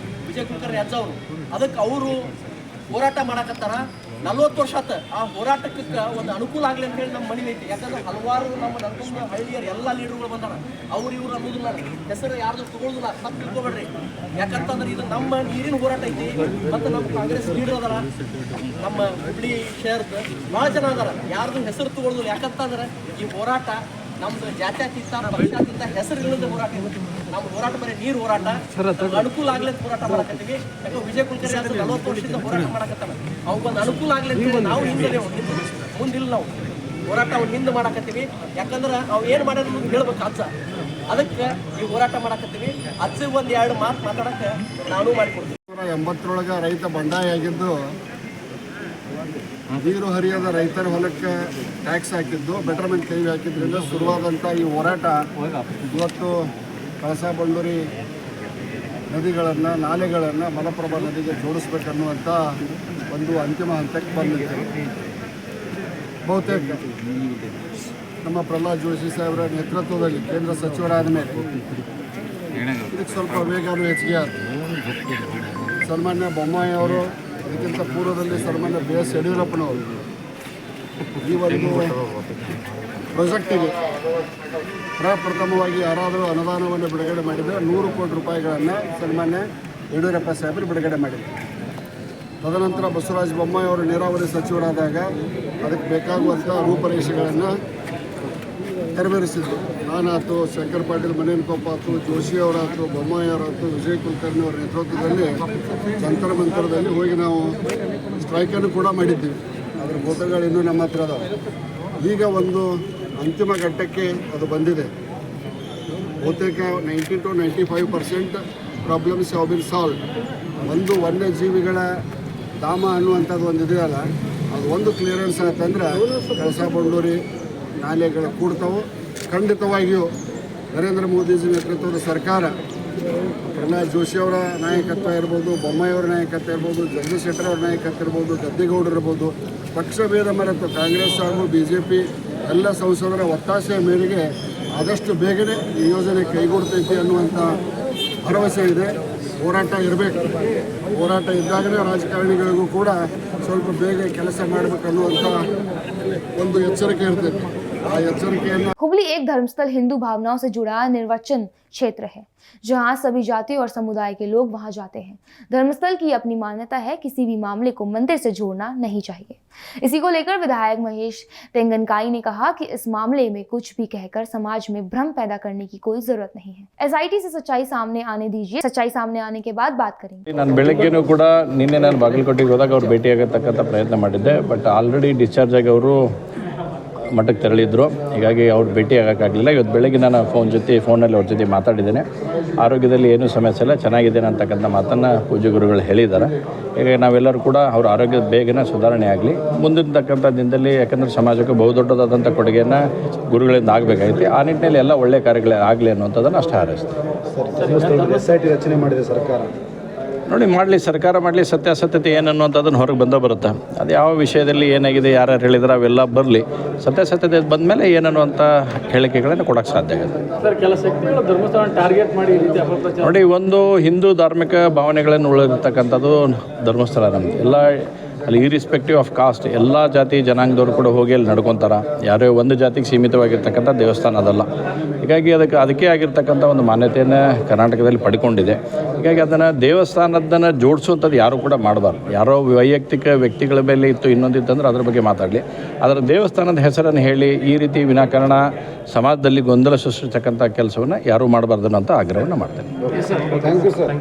Speaker 8: ವಿಜಯ್ ಕುಲಕರ್ಣಿ ಅಜ್ಜ ಅವರು. ಅದಕ್ಕೆ ಅವರು ಹೋರಾಟ ಮಾಡಕತ್ತಾರ. 40 ವರ್ಷ ಆತ. ಆ ಹೋರಾಟಕ್ಕೆ ಒಂದು ಅನುಕೂಲ ಆಗಲಿ ಅಂತ ಹೇಳಿ ನಮ್ಮ ಮನವಿ ಐತಿ. ಯಾಕಂದ್ರೆ ಹಲವಾರು ನಮ್ಮ ನರಗುಂದ ಹಳ್ಳಿಯರು ಎಲ್ಲ ಲೀಡರ್ಗಳು ಬಂದಾರ. ಇವ್ರು ಅನ್ನೋದಿಲ್ಲ, ಹೆಸರು ಯಾರ್ದು ತಗೊಳ್ಳೋದಿಲ್ಲ, ತಪ್ಪು ತಿಳ್ಕೊಬೇಡ್ರಿ. ಯಾಕಂತಂದ್ರೆ ಇದು ನಮ್ಮ ನೀರಿನ ಹೋರಾಟ ಐತಿ. ಮತ್ತು ನಮ್ಮ ಕಾಂಗ್ರೆಸ್ ಲೀಡರ್ ಅದಾರ, ನಮ್ಮ ಹುಬ್ಳಿ ಶಹರದ ಭಾಳ ಜನ ಅದಾರ, ಯಾರ್ದು ಹೆಸರು ತಗೊಳ್ಳೋದಿಲ್ಲ. ಯಾಕಂತಂದ್ರೆ ಈ ಹೋರಾಟ ನಮ್ದು ಜಾತ್ಯತೀತ ಪಕ್ಷಾತೀತ ಹೆಸರು ಇಲ್ಲದ ಹೋರಾಟ ಇರುತ್ತೆ. ನಮ್ಮ ಹೋರಾಟ ಬರೀ ನೀರು ಹೋರಾಟ, ಅನುಕೂಲ ಆಗ್ಲಿ ಅಂತ ಹೋರಾಟ ಮಾಡಕತ್ತೀವಿ. ಯಾಕಂದ್ರೆ ವಿಜಯ್ ಕುಲಕರ್ಣಿ ಅದು 40 ವರ್ಷದಿಂದ ಹೋರಾಟ ಮಾಡಕತ್ತಾರ. ಅವು ಅನುಕೂಲ ಆಗ್ಲಿ ಅಂತ ನಾವು ಹಿಂದೆ ಮುಂದಿಲ್ಲ, ನಾವು ಹೋರಾಟ ಅವ್ರು ಹಿಂದೆ ಮಾಡಕತ್ತೀವಿ. ಯಾಕಂದ್ರೆ ಅವು ಏನು ಮಾಡೋದು ಹೇಳ್ಬೇಕು ಅಜ್ಜ. ಅದಕ್ಕೆ ಈ ಹೋರಾಟ ಮಾಡಕತ್ತೀವಿ. ಅಜ್ಜಿಗೆ ಒಂದು 2 ಮಾತು ಮಾತಾಡಕ್ಕೆ ನಾನು ಮಾಡಿಕೊಡ್ತೀವಿ.
Speaker 7: 1980 ರೈತ ಬಂಡಾಯ ಆಗಿದ್ದು, ನೀರು ಹರಿಯದ ರೈತರ ಹೊಲಕ್ಕೆ ಟ್ಯಾಕ್ಸ್ ಹಾಕಿದ್ದು, ಬೆಟರ್ಮೆಂಟ್ ಕೈ ಹಾಕಿದ್ರಿಂದ ಶುರುವಾದಂಥ ಈ ಹೋರಾಟ ಇವತ್ತು ಕಳಸಾ ಬಂಡೂರಿ ನದಿಗಳನ್ನು, ನಾಲೆಗಳನ್ನು ಮಲಪ್ರಭಾ ನದಿಗೆ ಜೋಡಿಸ್ಬೇಕನ್ನುವಂಥ ಒಂದು ಅಂತಿಮ ಹಂತಕ್ಕೆ ಬಂದಿದೆ. ಬಹುತೇಕ ನಮ್ಮ ಪ್ರಹ್ಲಾದ್ ಜೋಶಿ ಸಾಹೇಬರ ನೇತೃತ್ವದಲ್ಲಿ ಕೇಂದ್ರ ಸಚಿವರಾದ ಮೇಲೆ ಇದಕ್ಕೆ ಸ್ವಲ್ಪ ವೇಗನೂ ಹೆಚ್ಚಿಗೆ ಆಯಿತು. ಸನ್ಮಾನ್ಯ ಬೊಮ್ಮಾಯಿ ಅವರು, ಇದಕ್ಕಿಂತ ಪೂರ್ವದಲ್ಲಿ ಸನ್ಮಾನ್ಯ BS ಯಡಿಯೂರಪ್ಪನವರು ಈ ಒಂದು ಪ್ರಾಜೆಕ್ಟಿಗೆ ಪ್ರಪ್ರಥಮವಾಗಿ ಯಾರಾದರೂ ಅನುದಾನವನ್ನು ಬಿಡುಗಡೆ ಮಾಡಿದರೆ 100 ಕೋಟಿ ರೂಪಾಯಿಗಳನ್ನು ಸನ್ಮಾನ್ಯ ಯಡಿಯೂರಪ್ಪ ಸಾಹೇಬರು ಬಿಡುಗಡೆ ಮಾಡಿದರು. ತದನಂತರ ಬಸವರಾಜ ಬೊಮ್ಮಾಯಿ ಅವರು ನೀರಾವರಿ ಸಚಿವರಾದಾಗ ಅದಕ್ಕೆ ಬೇಕಾಗುವಂಥ ರೂಪರೇಷೆಗಳನ್ನು ನೆರವೇರಿಸಿದ್ದು. ನಾನಾಯ್ತು, ಶಂಕರ್ ಪಾಟೀಲ್ ಮನೇನಕೊಪ್ಪ ಆಯ್ತು, ಜೋಶಿ ಅವರಾಯ್ತು, ಬೊಮ್ಮಾಯಿ ಅವರಾಯ್ತು, ವಿಜಯ್ ಕುಲಕರ್ಣಿ ಅವರ ನೇತೃತ್ವದಲ್ಲಿ ಜಂತರ ಮಂತರದಲ್ಲಿ ಹೋಗಿ ನಾವು ಸ್ಟ್ರೈಕನ್ನು ಕೂಡ ಮಾಡಿದ್ದೀವಿ. ಅದರ ಫೋಟೋಗಳು ಇನ್ನೂ ನಮ್ಮ ಹತ್ರ ಅದಾವೆ. ಈಗ ಒಂದು ಅಂತಿಮ ಘಟ್ಟಕ್ಕೆ ಅದು ಬಂದಿದೆ. ಬಹುತೇಕ 90 to 95% problems have been solve. ಒಂದು ವನ್ಯಜೀವಿಗಳ ಧಾಮ ಅನ್ನುವಂಥದ್ದು ಒಂದು ಇದೆಯಲ್ಲ, ಅದು ಒಂದು ಕ್ಲಿಯರೆನ್ಸ್ ಆಯ್ತಂದ್ರೆ ಕಳಸಾ ಬಂಡೂರಿ ನಾಲೆಗಳು ಕೂಡ್ತಾವೆ. ಖಂಡಿತವಾಗಿಯೂ ನರೇಂದ್ರ ಮೋದಿಜಿ ನೇತೃತ್ವದ ಸರ್ಕಾರ, ಪ್ರಹ್ಲಾದ್ ಜೋಶಿ ಅವರ ನಾಯಕತ್ವ ಇರ್ಬೋದು, ಬೊಮ್ಮಾಯಿ ಅವರ ನಾಯಕತ್ವ ಇರ್ಬೋದು, ಜಗದೀಶ್ ಶೆಟ್ಟರ್ ಅವರ ನಾಯಕತ್ವ ಇರ್ಬೋದು, ಗದ್ದಿಗೌಡರು ಇರ್ಬೋದು, ಪಕ್ಷಭೇದ ಮರೆತು ಕಾಂಗ್ರೆಸ್ ಹಾಗೂ BJP ಎಲ್ಲ ಸಂಸದರ ಒತ್ತಾಸೆಯ ಮೇರೆಗೆ ಆದಷ್ಟು ಬೇಗನೆ ಈ ಯೋಜನೆ ಕೈಗೂಡ್ತೈತಿ ಅನ್ನುವಂಥ ಭರವಸೆ ಇದೆ. ಹೋರಾಟ ಇರಬೇಕು. ಹೋರಾಟ ಇದ್ದಾಗಲೇ ರಾಜಕಾರಣಿಗಳಿಗೂ ಕೂಡ ಸ್ವಲ್ಪ ಬೇಗ ಕೆಲಸ ಮಾಡಬೇಕನ್ನುವಂಥ ಒಂದು ಎಚ್ಚರಿಕೆ ಇರ್ತೈತಿ. ಆ ಎಚ್ಚರಿಕೆಯನ್ನು
Speaker 1: हुबली एक धर्मस्थल हिंदू भावनाओं से जुड़ा निर्वाचन क्षेत्र है, जहां सभी जातियों और समुदाय के लोग वहां जाते हैं। धर्मस्थल की अपनी मान्यता है, किसी भी मामले को मंदिर से जोड़ना नहीं चाहिए। इसी को लेकर विधायक महेश तेंगनकाई ने कहा कि इस मामले में कुछ भी कहकर समाज में भ्रम पैदा करने की कोई जरूरत नहीं है। SIT से सच्चाई सामने आने दीजिए, सच्चाई सामने आने के बाद बात करेंगे।
Speaker 9: ನಾನು ಬೆಳಗ್ಗೆನೂ ಕೂಡ ನಿನ್ನೆ ನಾನು ಬಾಗಲಕೋಟೆಗೆ ಹೋದಾಗ ಅವ್ರು ಭೇಟಿಯಾಗತಕ್ಕಂಥ ಪ್ರಯತ್ನ ಮಾಡಿದ್ದೆ. ಬಟ್ ಆಲ್ರೆಡಿ ಡಿಸ್ಚಾರ್ಜ್ ಆಗಿ ಅವರು ಮಠಕ್ಕೆ ತೆರಳಿದ್ರು. ಹೀಗಾಗಿ ಅವ್ರು ಭೇಟಿ ಆಗೋಕ್ಕಾಗಲಿಲ್ಲ. ಇವತ್ತು ಬೆಳಗ್ಗೆ ನಾನು ಫೋನಲ್ಲಿ ಅವ್ರ ಜೊತೆ ಮಾತಾಡಿದ್ದೇನೆ. ಆರೋಗ್ಯದಲ್ಲಿ ಏನೂ ಸಮಸ್ಯೆ ಇಲ್ಲ, ಚೆನ್ನಾಗಿದ್ದೇನೆ ಅಂತಕ್ಕಂಥ ಮಾತನ್ನು ಪೂಜ್ಯ ಗುರುಗಳು ಹೇಳಿದ್ದಾರೆ. ಹೀಗಾಗಿ ನಾವೆಲ್ಲರೂ ಕೂಡ ಅವ್ರ ಆರೋಗ್ಯದ ಬೇಗನೆ ಸುಧಾರಣೆ ಆಗಲಿ. ಮುಂದಿರ್ತಕ್ಕಂಥ ದಿನದಲ್ಲಿ, ಯಾಕಂದರೆ ಸಮಾಜಕ್ಕೆ ಬಹುದೊಡ್ಡದಾದಂಥ ಕೊಡುಗೆಯನ್ನು ಗುರುಗಳಿಂದ ಆಗಬೇಕಾಗುತ್ತೆ. ಆ ನಿಟ್ಟಿನಲ್ಲಿ ಎಲ್ಲ ಒಳ್ಳೆಯ ಕಾರ್ಯಗಳೇ ಆಗಲಿ ಅನ್ನುವಂಥದ್ದನ್ನು ಅಷ್ಟೇ ಹಾರೈಸ್ತೀನಿ.
Speaker 7: SIT ರಚನೆ ಮಾಡಿದೆ ಸರ್ಕಾರ.
Speaker 9: ನೋಡಿ, ಮಾಡಲಿ, ಸರ್ಕಾರ ಮಾಡಲಿ, ಸತ್ಯಾಸತ್ಯತೆ ಏನು ಅನ್ನುವಂಥದ್ದನ್ನು ಹೊರಗೆ ಬರುತ್ತೆ. ಅದು ಯಾವ ವಿಷಯದಲ್ಲಿ ಏನಾಗಿದೆ, ಯಾರು ಹೇಳಿದ್ರೆ ಅವೆಲ್ಲ ಬರಲಿ. ಸತ್ಯಾಸತ್ಯತೆ ಬಂದ ಮೇಲೆ ಏನನ್ನುವಂಥ ಹೇಳಿಕೆಗಳನ್ನು ಕೊಡೋಕ್ಕೆ ಸಾಧ್ಯ ಆಗುತ್ತೆ.
Speaker 4: ಸರ್, ಕೆಲ ಶಕ್ತಿಗಳು ಧರ್ಮಸ್ಥಳ ಟಾರ್ಗೆಟ್ ಮಾಡಿ ಈ ರೀತಿ ಅಪಪ್ರಚಾರ.
Speaker 9: ನೋಡಿ, ಒಂದು ಹಿಂದೂ ಧಾರ್ಮಿಕ ಭಾವನೆಗಳನ್ನು ಉಳಿದಿರ್ತಕ್ಕಂಥದ್ದು ಧರ್ಮಸ್ಥಳ ನಮ್ಮದು. ಎಲ್ಲ ಅಲ್ಲಿ ಇರ್ರೆಸ್ಪೆಕ್ಟಿವ್ ಆಫ್ ಕಾಸ್ಟ್ ಎಲ್ಲ ಜಾತಿ ಜನಾಂಗದವರು ಕೂಡ ಹೋಗಿ ಅಲ್ಲಿ ನಡ್ಕೊತಾರೆ. ಯಾರೋ ಒಂದು ಜಾತಿಗೆ ಸೀಮಿತವಾಗಿರ್ತಕ್ಕಂಥ ದೇವಸ್ಥಾನ ಅದಲ್ಲ. ಹೀಗಾಗಿ ಅದಕ್ಕೆ ಆಗಿರ್ತಕ್ಕಂಥ ಒಂದು ಮಾನ್ಯತೆಯನ್ನು ಕರ್ನಾಟಕದಲ್ಲಿ ಪಡ್ಕೊಂಡಿದೆ. ಹೀಗಾಗಿ ಅದನ್ನು ದೇವಸ್ಥಾನದನ್ನು ಜೋಡಿಸುವಂಥದ್ದು ಯಾರೂ ಕೂಡ ಮಾಡಬಾರ್ದು. ಯಾರೋ ವೈಯಕ್ತಿಕ ವ್ಯಕ್ತಿಗಳ ಮೇಲೆ ಇತ್ತು ಇನ್ನೊಂದಿತ್ತಂದ್ರೆ ಅದ್ರ ಬಗ್ಗೆ ಮಾತಾಡಲಿ. ಅದರ ದೇವಸ್ಥಾನದ ಹೆಸರನ್ನು ಹೇಳಿ ಈ ರೀತಿ ವಿನಾಕಾರಣ ಸಮಾಜದಲ್ಲಿ ಗೊಂದಲ ಸೃಷ್ಟಿಸ್ತಕ್ಕಂಥ ಕೆಲಸವನ್ನು ಯಾರೂ ಮಾಡಬಾರ್ದು ಅಂತ ಆಗ್ರಹವನ್ನು ಮಾಡ್ತೇನೆ.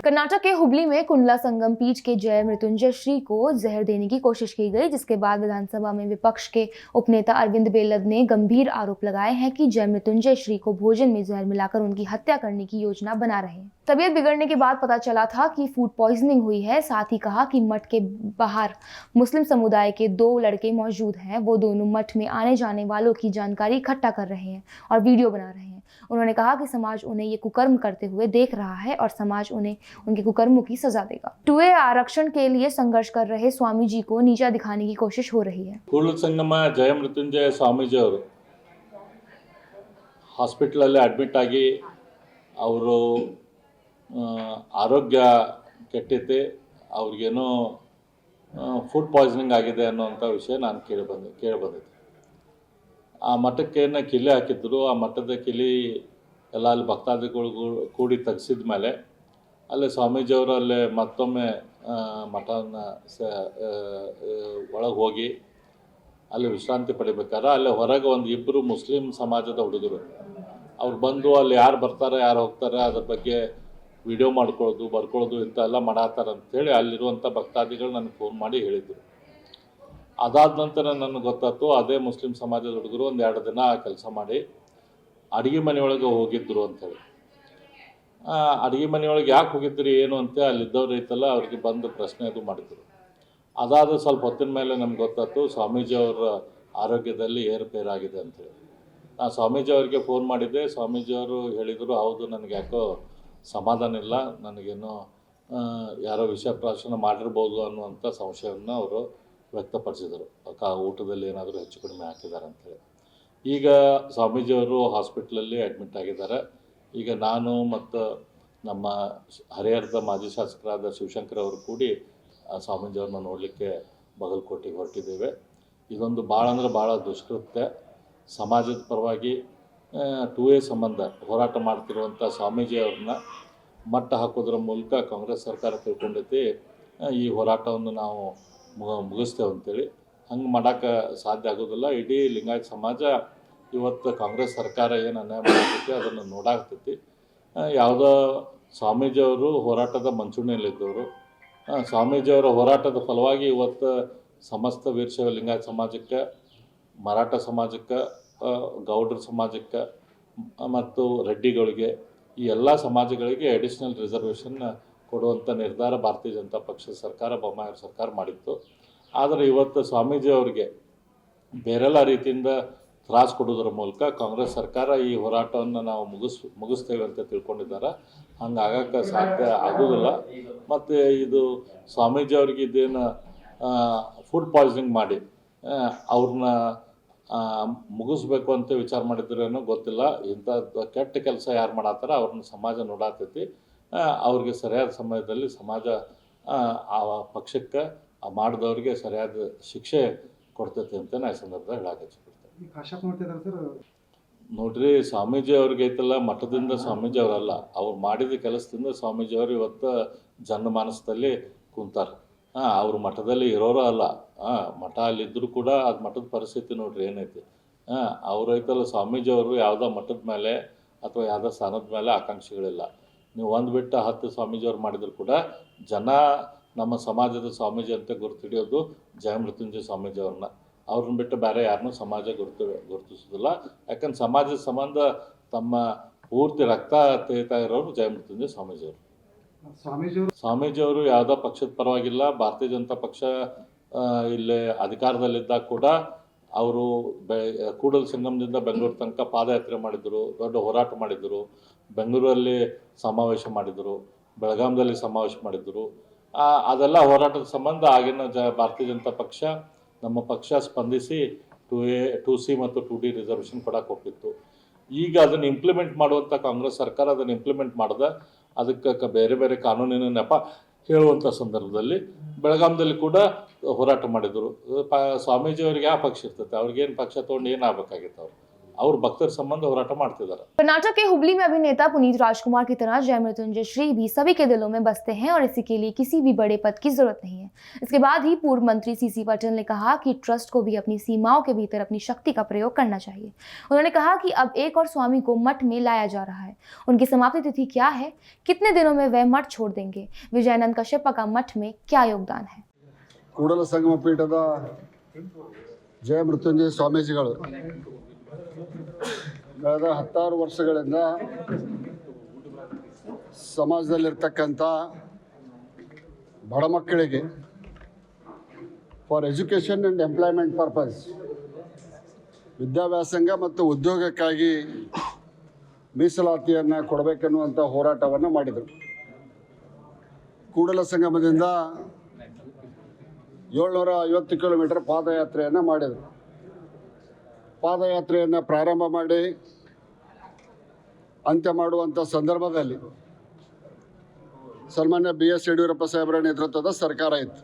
Speaker 1: कर्नाटक के हुबली में कुंडला संगम पीठ के जय मृत्युंजय श्री को जहर देने की कोशिश की गई, जिसके बाद विधानसभा में विपक्ष के उपनेता अरविंद बेलद ने गंभीर आरोप लगाए हैं कि जय मृत्युंजय श्री को भोजन में जहर मिलाकर उनकी हत्या करने की योजना बना रहे हैं। तबीयत बिगड़ने के बाद पता चला था कि फूड पॉइजनिंग हुई है। साथ ही कहा कि मठ के बाहर मुस्लिम समुदाय के 2 लड़के मौजूद हैं। वो दोनों मठ में आने जाने वालों की जानकारी इकट्ठा कर रहे हैं और वीडियो बना रहे हैं। उन्होंने कहा कि समाज उन्हें ये कुकर्म करते हुए देख रहा है और समाज उन्हें उनके कुकर्मों की सजा देगा। 2A आरक्षण के लिए संघर्ष कर रहे स्वामी जी को नीचा दिखाने की कोशिश हो रही है।
Speaker 10: ಕೂಡಲ ಸಂಗಮ ಜಯ ಮೃತ್ಯುಂಜಯ ಸ್ವಾಮೀಜಿ ಅವರು ಹಾಸ್ಪಿಟಲಲ್ಲಿ ಅಡ್ಮಿಟ್ ಆಗಿ ಅವರು ಆರೋಗ್ಯ ಕೆಟ್ಟೈತೆ, ಅವ್ರಿಗೇನೋ ಫುಡ್ ಪಾಯ್ಸನಿಂಗ್ ಆಗಿದೆ ಅನ್ನೋಂಥ ವಿಷಯ ನಾನು ಕೇಳಿಬಂದಿದ್ದೆ. ಆ ಮಠಕ್ಕೆ ಕಿಲಿ ಹಾಕಿದ್ರು. ಆ ಮಠದ ಕಿಲಿ ಎಲ್ಲ ಅಲ್ಲಿ ಭಕ್ತಾದಿಗಳು ಕೂಡಿ ತೆಗೆಸಿದ ಮೇಲೆ ಅಲ್ಲಿ ಸ್ವಾಮೀಜಿಯವರು ಅಲ್ಲೇ ಮತ್ತೊಮ್ಮೆ ಮಠನ ಒಳಗೆ ಹೋಗಿ ಅಲ್ಲಿ ವಿಶ್ರಾಂತಿ ಪಡಿಬೇಕಾದ್ರೆ ಅಲ್ಲಿ ಹೊರಗೆ ಒಂದು 2 ಮುಸ್ಲಿಂ ಸಮಾಜದ ಹುಡುಗರು ಅವ್ರು ಬಂದು ಅಲ್ಲಿ ಯಾರು ಬರ್ತಾರೆ ಯಾರು ಹೋಗ್ತಾರೆ ಅದ್ರ ಬಗ್ಗೆ ವಿಡಿಯೋ ಮಾಡ್ಕೊಳ್ಳೋದು ಬರ್ಕೊಳ್ಳೋದು ಇಂಥೆಲ್ಲ ಮಾಡಾತಾರೆ ಅಂಥೇಳಿ ಅಲ್ಲಿರುವಂಥ ಭಕ್ತಾದಿಗಳು ನನಗೆ ಫೋನ್ ಮಾಡಿ ಹೇಳಿದರು. ಅದಾದ ನಂತರ ನನಗೆ ಗೊತ್ತಾಯ್ತು ಅದೇ ಮುಸ್ಲಿಂ ಸಮಾಜದ ಹುಡುಗರು 1-2 ದಿನ ಕೆಲಸ ಮಾಡಿ ಅಡುಗೆ ಮನೆಯೊಳಗೆ ಹೋಗಿದ್ದರು ಅಂಥೇಳಿ. ಅಡುಗೆ ಮನೆಯೊಳಗೆ ಯಾಕೆ ಹೋಗಿದ್ರಿ ಏನು ಅಂತ ಅಲ್ಲಿದ್ದವ್ರು ಐತಲ್ಲ ಅವ್ರಿಗೆ ಬಂದು ಪ್ರಶ್ನೆ ಅದು ಮಾಡಿದರು. ಅದಾದ ಸ್ವಲ್ಪ ಹೊತ್ತಿನ ಮೇಲೆ ನಮ್ಗೆ ಗೊತ್ತಾಯ್ತು ಸ್ವಾಮೀಜಿಯವರ ಆರೋಗ್ಯದಲ್ಲಿ ಏರುಪೇರಾಗಿದೆ ಅಂಥೇಳಿ. ನಾನು ಸ್ವಾಮೀಜಿಯವರಿಗೆ ಫೋನ್ ಮಾಡಿದ್ದೆ. ಸ್ವಾಮೀಜಿಯವರು ಹೇಳಿದರು, ಹೌದು ನನಗೆ ಯಾಕೋ ಸಮಾಧಾನ ಇಲ್ಲ, ನನಗೇನೋ ಯಾರೋ ವಿಷ ಪ್ರಾಶನ ಮಾಡಿರ್ಬೋದು ಅನ್ನುವಂಥ ಸಂಶಯವನ್ನು ಅವರು ವ್ಯಕ್ತಪಡಿಸಿದರು. ಊಟದಲ್ಲಿ ಏನಾದರೂ ಹೆಚ್ಚು ಕಡಿಮೆ ಹಾಕಿದ್ದಾರೆ ಅಂಥೇಳಿ. ಈಗ ಸ್ವಾಮೀಜಿಯವರು ಹಾಸ್ಪಿಟ್ಲಲ್ಲಿ ಅಡ್ಮಿಟ್ ಆಗಿದ್ದಾರೆ. ಈಗ ನಾನು ಮತ್ತು ನಮ್ಮ ಹರಿಹರದ ಮಾಜಿ ಶಾಸಕರಾದ ಶಿವಶಂಕರ್ ಅವರು ಕೂಡಿ ಸ್ವಾಮೀಜಿಯವ್ರನ್ನ ನೋಡಲಿಕ್ಕೆ ಬಾಗಲಕೋಟೆಗೆ ಹೊರಟಿದ್ದೇವೆ. ಇದೊಂದು ಭಾಳ ಅಂದರೆ ಭಾಳ ದುಷ್ಕೃತ್ಯ. ಸಮಾಜದ ಪರವಾಗಿ 2A ಸಂಬಂಧ ಹೋರಾಟ ಮಾಡ್ತಿರುವಂಥ ಸ್ವಾಮೀಜಿಯವ್ರನ್ನ ಮಟ್ಟ ಹಾಕೋದ್ರ ಮೂಲಕ ಕಾಂಗ್ರೆಸ್ ಸರ್ಕಾರ ತಿಳ್ಕೊಂಡೈತಿ ಈ ಹೋರಾಟವನ್ನು ನಾವು ಮುಗಿಸ್ತೇವೆ ಅಂತೇಳಿ. ಹಂಗೆ ಮಾಡೋಕ್ಕೆ ಸಾಧ್ಯ ಆಗೋದಿಲ್ಲ. ಇಡೀ ಲಿಂಗಾಯತ ಸಮಾಜ ಇವತ್ತು ಕಾಂಗ್ರೆಸ್ ಸರ್ಕಾರ ಏನು ಅನ್ಯಾಯ ಮಾಡತೈತಿ ಅದನ್ನು ನೋಡಾಗ್ತೈತಿ. ಯಾವುದೋ ಸ್ವಾಮೀಜಿಯವರು ಹೋರಾಟದ ಮಂಚೂಣಿಯಲ್ಲಿದ್ದವರು. ಸ್ವಾಮೀಜಿಯವರ ಹೋರಾಟದ ಫಲವಾಗಿ ಇವತ್ತು ಸಮಸ್ತ ವೀರಶೈವ ಲಿಂಗಾಯತ ಸಮಾಜಕ್ಕೆ, ಮರಾಠ ಸಮಾಜಕ್ಕೆ, ಗೌಡ್ರ ಸಮಾಜಕ್ಕೆ ಮತ್ತು ರೆಡ್ಡಿಗಳಿಗೆ ಈ ಎಲ್ಲ ಸಮಾಜಗಳಿಗೆ ಅಡಿಷ್ನಲ್ ರಿಸರ್ವೇಷನ್ ಕೊಡುವಂಥ ನಿರ್ಧಾರ ಭಾರತೀಯ ಜನತಾ ಪಕ್ಷದ ಸರ್ಕಾರ, ಬೊಮ್ಮಾಯಿ ಸರ್ಕಾರ ಮಾಡಿತ್ತು. ಆದರೆ ಇವತ್ತು ಸ್ವಾಮೀಜಿಯವರಿಗೆ ಬೇರೆಲ್ಲ ರೀತಿಯಿಂದ ತ್ರಾಸು ಕೊಡೋದ್ರ ಮೂಲಕ ಕಾಂಗ್ರೆಸ್ ಸರ್ಕಾರ ಈ ಹೋರಾಟವನ್ನು ನಾವು ಮುಗಿಸ್ತೇವೆ ಅಂತ ತಿಳ್ಕೊಂಡಿದ್ದಾರೆ. ಹಂಗೆ ಆಗೋಕ್ಕೆ ಸಾಧ್ಯ ಆಗೋದಿಲ್ಲ. ಮತ್ತು ಇದು ಸ್ವಾಮೀಜಿಯವ್ರಿಗೆ ಇದೇನು ಫುಡ್ ಪಾಯ್ಸನಿಂಗ್ ಮಾಡಿ ಅವ್ರನ್ನ ಮುಗಿಸ್ಬೇಕು ಅಂತ ವಿಚಾರ ಮಾಡಿದ್ರೇನೋ ಗೊತ್ತಿಲ್ಲ. ಇಂಥ ಕೆಟ್ಟ ಕೆಲಸ ಯಾರು ಮಾಡತ್ತಾರ ಅವ್ರನ್ನ ಸಮಾಜ ನೋಡಾತೈತಿ. ಅವ್ರಿಗೆ ಸರಿಯಾದ ಸಮಯದಲ್ಲಿ ಸಮಾಜ ಆ ಪಕ್ಷಕ್ಕೆ ಮಾಡಿದವ್ರಿಗೆ ಸರಿಯಾದ ಶಿಕ್ಷೆ ಕೊಡ್ತೈತಿ ಅಂತ ನಾನು ಈ ಸಂದರ್ಭದಲ್ಲಿ ಹೇಳಕ್ಕೆ ನೋಡ್ರಿ, ಸ್ವಾಮೀಜಿ ಅವ್ರಿಗೆ ಐತಲ್ಲ, ಮಠದಿಂದ ಸ್ವಾಮೀಜಿ ಅವರಲ್ಲ, ಅವ್ರು ಮಾಡಿದ ಕೆಲಸದಿಂದ ಸ್ವಾಮೀಜಿಯವರು ಇವತ್ತು ಜನಮಾನಸದಲ್ಲಿ ಕುಂತಾರೆ. ಅವ್ರು ಮಠದಲ್ಲಿ ಇರೋರು ಅಲ್ಲ. ಮಠ ಅಲ್ಲಿದ್ದರೂ ಕೂಡ ಅದು ಮಠದ ಪರಿಸ್ಥಿತಿ ನೋಡ್ರಿ ಏನೈತಿ. ಅವ್ರು ಐತಲ್ಲ ಸ್ವಾಮೀಜಿಯವರು ಯಾವುದೋ ಮಠದ ಮೇಲೆ ಅಥವಾ ಯಾವುದೋ ಸ್ಥಾನದ ಮೇಲೆ ಆಕಾಂಕ್ಷಿಗಳಿಲ್ಲ. ನೀವು ಒಂದು ಬಿಟ್ಟು 10 ಸ್ವಾಮೀಜಿಯವ್ರು ಮಾಡಿದ್ರು ಕೂಡ ಜನ ನಮ್ಮ ಸಮಾಜದ ಸ್ವಾಮೀಜಿ ಅಂತ ಗುರುತಿಡಿಯೋದು ಜಯ ಮೃತ್ಯುಂಜಯ ಸ್ವಾಮೀಜಿಯವ್ರನ್ನ. ಅವ್ರನ್ನ ಬಿಟ್ಟು ಬೇರೆ ಯಾರನ್ನೂ ಸಮಾಜ ಗುರುತಿಸೋದಿಲ್ಲ. ಯಾಕಂದ್ರೆ ಸಮಾಜದ ಸಂಬಂಧ ತಮ್ಮ ಪೂರ್ತಿ ರಕ್ತ ತೇಯ್ತಾ ಇರೋರು ಜಯ ಮೃತ್ಯುಂಜಯ ಸ್ವಾಮೀಜಿಯವರು. ಸ್ವಾಮೀಜಿಯವರು ಯಾವುದೋ ಪಕ್ಷದ ಪರವಾಗಿಲ್ಲ. ಭಾರತೀಯ ಜನತಾ ಪಕ್ಷ ಇಲ್ಲೇ ಅಧಿಕಾರದಲ್ಲಿದ್ದಾಗ ಕೂಡ ಅವರು ಕೂಡಲ ಸಂಗಮದಿಂದ ಬೆಂಗಳೂರು ತನಕ ಪಾದಯಾತ್ರೆ ಮಾಡಿದರು, ದೊಡ್ಡ ಹೋರಾಟ ಮಾಡಿದರು, ಬೆಂಗಳೂರಲ್ಲಿ ಸಮಾವೇಶ ಮಾಡಿದರು, ಬೆಳಗಾಂದಲ್ಲಿ ಸಮಾವೇಶ ಮಾಡಿದರು. ಅದೆಲ್ಲ ಹೋರಾಟದ ಸಂಬಂಧ ಆಗಿನ ಭಾರತೀಯ ಜನತಾ ಪಕ್ಷ, ನಮ್ಮ ಪಕ್ಷ ಸ್ಪಂದಿಸಿ 2A 2C ಮತ್ತು 2D ರಿಸರ್ವೇಷನ್ ಕೊಡಕ್ಕೆ ಹೋಗ್ತಿತ್ತು. ಈಗ ಅದನ್ನು ಇಂಪ್ಲಿಮೆಂಟ್ ಮಾಡುವಂಥ ಕಾಂಗ್ರೆಸ್ ಸರ್ಕಾರ ಅದನ್ನು ಇಂಪ್ಲಿಮೆಂಟ್ ಮಾಡಿದೆ. ಅದಕ್ಕೆ ಬೇರೆ ಬೇರೆ ಕಾನೂನಿನ ನೆಪ ಹೇಳುವಂಥ ಸಂದರ್ಭದಲ್ಲಿ ಬೆಳಗಾಂದಲ್ಲಿ ಕೂಡ ಹೋರಾಟ ಮಾಡಿದರು. ಸ್ವಾಮೀಜಿಯವರಿಗೆ ಯಾವ ಪಕ್ಷ ಇರ್ತೈತೆ, ಅವ್ರಿಗೇನು ಪಕ್ಷ ತೊಗೊಂಡು ಏನಾಗಬೇಕಾಗಿತ್ತು, ಅವ್ರ ಭಕ್ತರ ಸಂಬಂಧ ಹೋರಾಟ ಮಾಡ್ತಿದ್ದಾರೆ.
Speaker 1: कर्नाटक के हुबली में अभिनेता पुनीत राजकुमार की तरह जय मृत्युंजय श्री भी सभी के दिलों में बसते हैं और इसी के लिए किसी भी बड़े पद की जरूरत नहीं है। इसके बाद ही पूर्व मंत्री सीसी पाटिल ने कहा कि ट्रस्ट को भी अपनी सीमाओं के भीतर अपनी शक्ति का प्रयोग करना चाहिए। उन्होंने कहा कि अब एक और स्वामी को मठ में लाया जा रहा है। उनकी समाप्ति तिथि क्या है, कितने दिनों में वह मठ छोड़ देंगे, विजयानंद कश्यप का मठ में क्या योगदान है।
Speaker 7: ಕೂಡಲ ಸಂಗಮ ಪೀಠದ ಜಯ ಮೃತ್ಯುಂಜಯ ಸ್ವಾಮೀಜಿಗಳು ಕಳೆದ 10 ವರ್ಷಗಳಿಂದ ಸಮಾಜದಲ್ಲಿರ್ತಕ್ಕಂಥ ಬಡ ಮಕ್ಕಳಿಗೆ for education and employment purpose ವಿದ್ಯಾಭ್ಯಾಸಂಗ ಮತ್ತು ಉದ್ಯೋಗಕ್ಕಾಗಿ ಮೀಸಲಾತಿಯನ್ನು ಕೊಡಬೇಕನ್ನುವಂಥ ಹೋರಾಟವನ್ನು ಮಾಡಿದರು. ಕೂಡಲ ಸಂಗಮದಿಂದ 750 ಕಿಲೋಮೀಟರ್ ಪಾದಯಾತ್ರೆಯನ್ನು ಮಾಡಿದರು. ಪಾದಯಾತ್ರೆಯನ್ನು ಪ್ರಾರಂಭ ಮಾಡಿ ಅಂತ್ಯ ಮಾಡುವಂಥ ಸಂದರ್ಭದಲ್ಲಿ ಸನ್ಮಾನ್ಯ BS ಯಡಿಯೂರಪ್ಪ ಸಾಹೇಬರ ನೇತೃತ್ವದ ಸರ್ಕಾರ ಇತ್ತು.